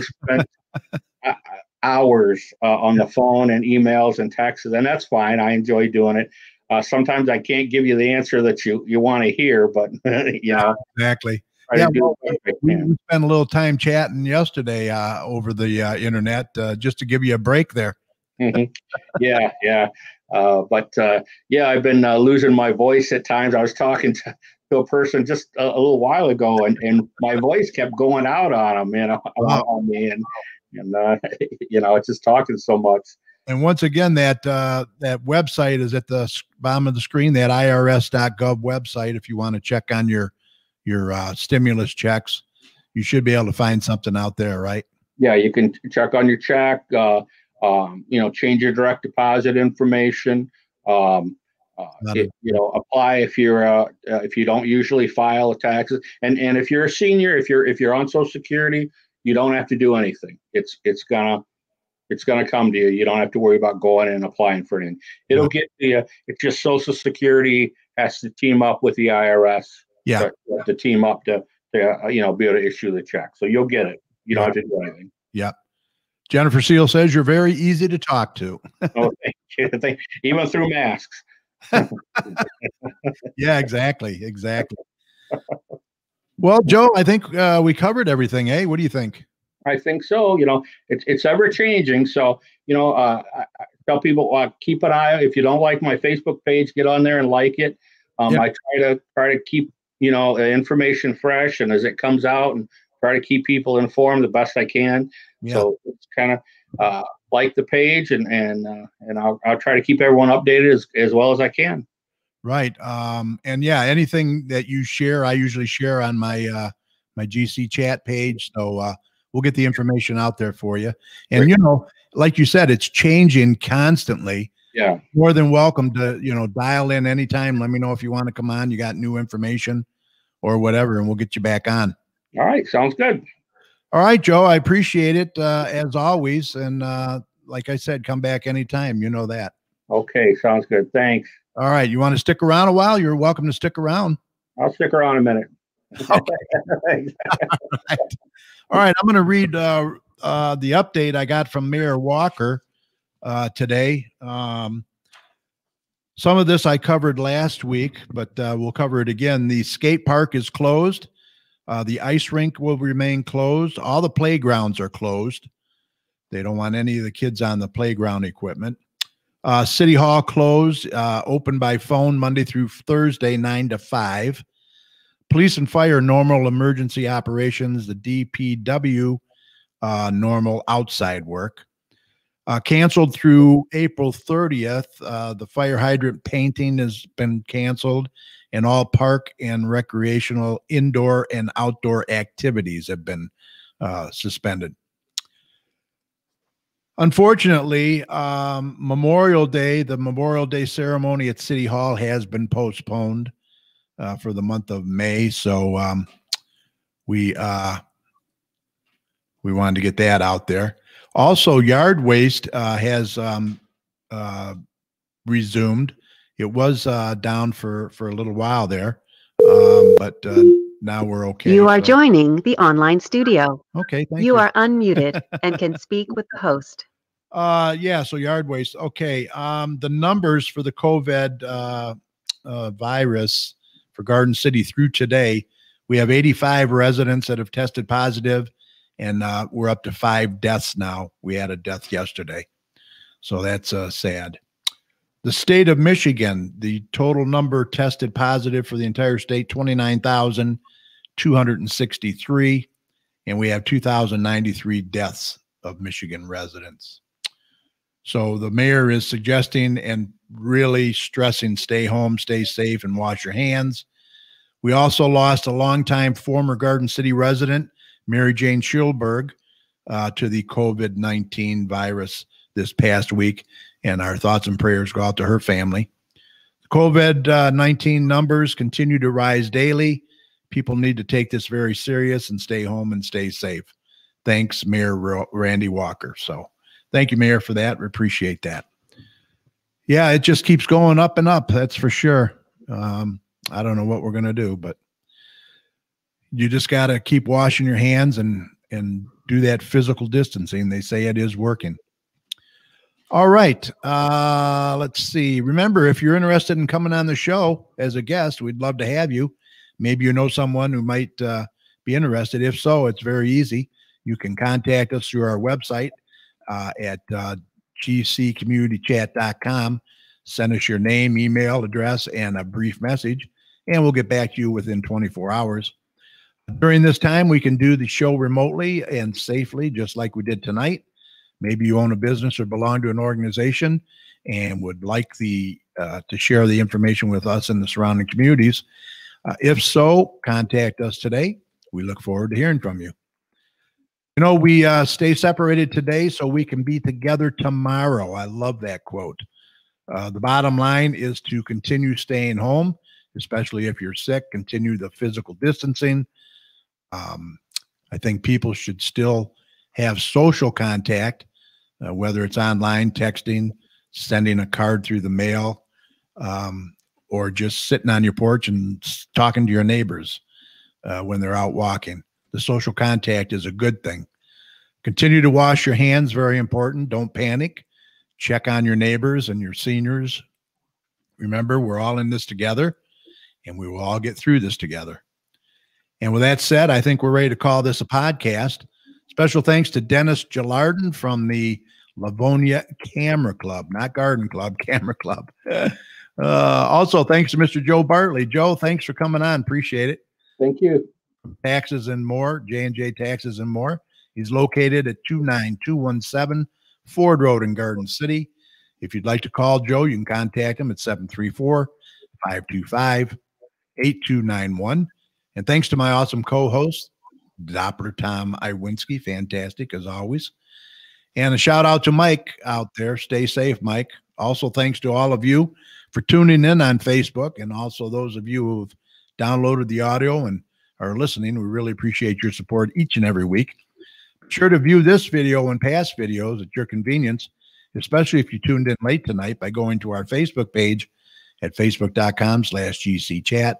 spent hours on the phone and emails and texts, and that's fine. I enjoy doing it. Sometimes I can't give you the answer that you want to hear, but exactly. We spent a little time chatting yesterday over the internet, just to give you a break there. Yeah. But I've been losing my voice at times. I was talking to a person just a little while ago, and my voice kept going out on them, on me, and it's just talking so much. And once again, that website is at the bottom of the screen, that irs.gov website. If you want to check on your stimulus checks, you should be able to find something out there, right? Yeah, you can check on your check, change your direct deposit information, apply if you don't usually file taxes. And if you're a senior, if you're on Social Security, you don't have to do anything. It's gonna come to you. You don't have to worry about going and applying for anything. It'll get to you. It's just Social Security has to team up with the IRS. To team up to be able to issue the check. So you'll get it. You don't have to do anything. Yep. Jennifer Seal says you're very easy to talk to. Oh, thank you. Even through masks. Yeah, exactly. Well, Joe, I think we covered everything. Eh? What do you think? I think so. It's ever changing. So, I tell people keep an eye. If you don't like my Facebook page, get on there and like it. I try to keep information fresh, and as it comes out, and try to keep people informed the best I can. Yeah. So it's kind of like the page, and I'll try to keep everyone updated as well as I can. Right. And yeah, anything that you share, I usually share on my my GC chat page. So we'll get the information out there for you. And Great. Like you said, it's changing constantly. Yeah. More than welcome to dial in anytime. Let me know if you want to come on. You got new information or whatever, and we'll get you back on. All right. Sounds good. All right, Joe. I appreciate it as always. And like I said, come back anytime. You know that. Okay. Sounds good. Thanks. All right. You want to stick around a while? You're welcome to stick around. I'll stick around a minute. Okay. All right. All right. I'm going to read the update I got from Mayor Walker today. Some of this I covered last week, but we'll cover it again. The skate park is closed. The ice rink will remain closed. All the playgrounds are closed. They don't want any of the kids on the playground equipment. City Hall closed, open by phone Monday through Thursday, 9 to 5. Police and fire, normal emergency operations. The DPW, normal outside work. Canceled through April 30th. The fire hydrant painting has been canceled, and all park and recreational indoor and outdoor activities have been suspended. Unfortunately, the Memorial Day ceremony at City Hall has been postponed for the month of May. So we wanted to get that out there. Also, yard waste has resumed. It was down for a little while there, but now we're okay. You are joining the online studio. Okay, thank you. You are unmuted and can speak with the host. Yeah, so yard waste. Okay. The numbers for the COVID virus for Garden City through today, we have 85 residents that have tested positive, and we're up to 5 deaths now. We had a death yesterday. So that's sad. The state of Michigan, the total number tested positive for the entire state, 29,263, and we have 2,093 deaths of Michigan residents. So the mayor is suggesting and really stressing stay home, stay safe, and wash your hands. We also lost a longtime former Garden City resident, Mary Jane Schulberg, to the COVID-19 virus this past week, and our thoughts and prayers go out to her family. The COVID-19 numbers continue to rise daily. People need to take this very serious and stay home and stay safe. Thanks, Mayor Randy Walker. So thank you, Mayor, for that. We appreciate that. Yeah, it just keeps going up and up. That's for sure. I don't know what we're going to do, but you just got to keep washing your hands and do that physical distancing. They say it is working. All right. Let's see. Remember, if you're interested in coming on the show as a guest, we'd love to have you. Maybe you know someone who might be interested. If so, it's very easy. You can contact us through our website at gccommunitychat.com. Send us your name, email address, and a brief message, and we'll get back to you within 24 hours. During this time, we can do the show remotely and safely, just like we did tonight. Maybe you own a business or belong to an organization and would like to share the information with us in the surrounding communities. If so, contact us today. We look forward to hearing from you. You know, we stay separated today so we can be together tomorrow. I love that quote. The bottom line is to continue staying home, especially if you're sick. Continue the physical distancing. I think people should still have social contact, whether it's online, texting, sending a card through the mail, or just sitting on your porch and talking to your neighbors when they're out walking. The social contact is a good thing. Continue to wash your hands, very important. Don't panic. Check on your neighbors and your seniors. Remember, we're all in this together, and we will all get through this together. And with that said, I think we're ready to call this a podcast. Special thanks to Dennis Gelarden from the Livonia Camera Club, not Garden Club, Camera Club. Also, thanks to Mr. Joe Bartley. Joe, thanks for coming on. Appreciate it. Thank you. Taxes and More, J&J Taxes and More. He's located at 29217 Ford Road in Garden City. If you'd like to call Joe, you can contact him at 734-525-8291. And thanks to my awesome co-host, Dr. Tom Iwinski. Fantastic, as always. And a shout out to Mike out there. Stay safe, Mike. Also, thanks to all of you for tuning in on Facebook, and also those of you who've downloaded the audio and are listening. We really appreciate your support each and every week. Be sure to view this video and past videos at your convenience, especially if you tuned in late tonight, by going to our Facebook page at facebook.com/GCChat.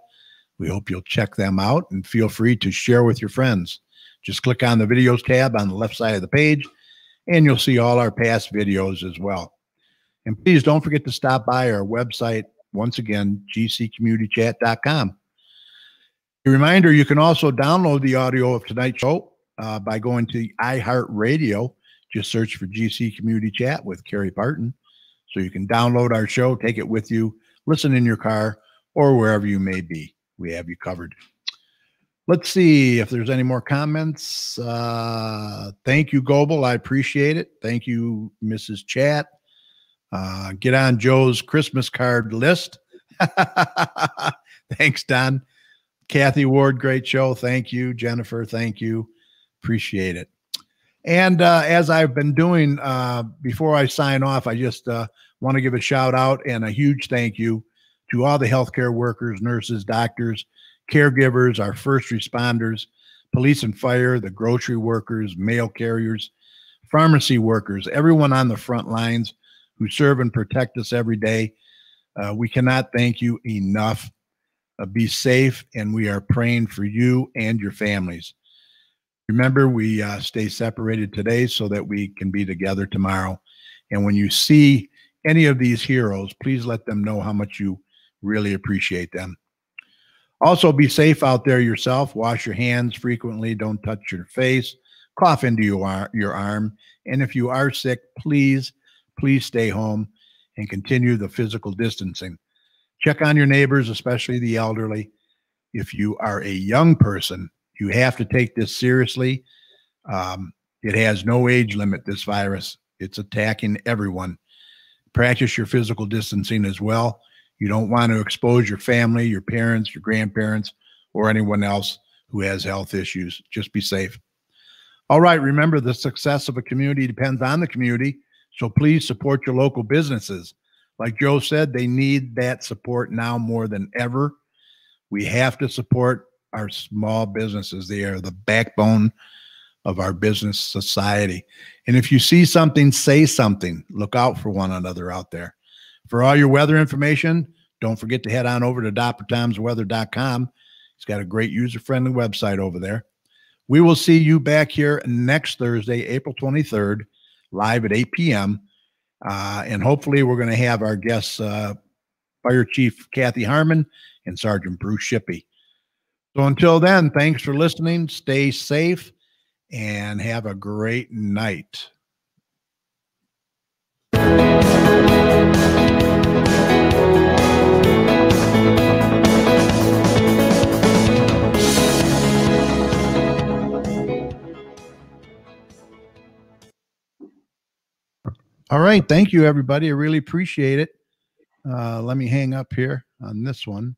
We hope you'll check them out and feel free to share with your friends. Just click on the videos tab on the left side of the page, and you'll see all our past videos as well. And please don't forget to stop by our website, once again, gccommunitychat.com. A reminder, you can also download the audio of tonight's show by going to iHeartRadio. Just search for GC Community Chat with Carrie Parton. So you can download our show, take it with you, listen in your car, or wherever you may be. We have you covered. Let's see if there's any more comments. Thank you, Goebel. I appreciate it. Thank you, Mrs. Chat. Get on Joe's Christmas card list. Thanks, Don. Kathy Ward, great show. Thank you. Jennifer, thank you. Appreciate it. And as I've been doing before I sign off, I just want to give a shout out and a huge thank you to all the healthcare workers, nurses, doctors, caregivers, our first responders, police and fire, the grocery workers, mail carriers, pharmacy workers, everyone on the front lines who serve and protect us every day. We cannot thank you enough. Be safe, and we are praying for you and your families. Remember, we stay separated today so that we can be together tomorrow. And when you see any of these heroes, please let them know how much you really appreciate them. Also, be safe out there yourself. Wash your hands frequently. Don't touch your face. Cough into your arm. And if you are sick, please stay home and continue the physical distancing. Check on your neighbors, especially the elderly. If you are a young person, you have to take this seriously. It has no age limit, this virus. It's attacking everyone. Practice your physical distancing as well. You don't want to expose your family, your parents, your grandparents, or anyone else who has health issues. Just be safe. All right, remember, the success of a community depends on the community, so please support your local businesses. Like Joe said, they need that support now more than ever. We have to support our small businesses. They are the backbone of our business society. And if you see something, say something. Look out for one another out there. For all your weather information, don't forget to head on over to drtomsweather.com. He's got a great user-friendly website over there. We will see you back here next Thursday, April 23rd, live at 8 p.m., and hopefully we're going to have our guests, Fire Chief Kathy Harmon and Sergeant Bruce Shippey. So until then, thanks for listening. Stay safe and have a great night. All right. Thank you, everybody. I really appreciate it. Let me hang up here on this one.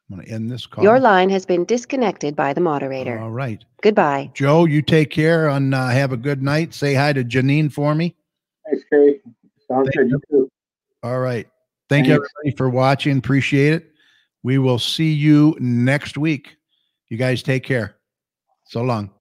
I'm going to end this call. Your line has been disconnected by the moderator. All right. Goodbye. Joe, you take care and have a good night. Say hi to Janine for me. Thanks, Kay. Sounds good. You too. All right. Thank you, everybody, for watching. Appreciate it. We will see you next week. You guys take care. So long.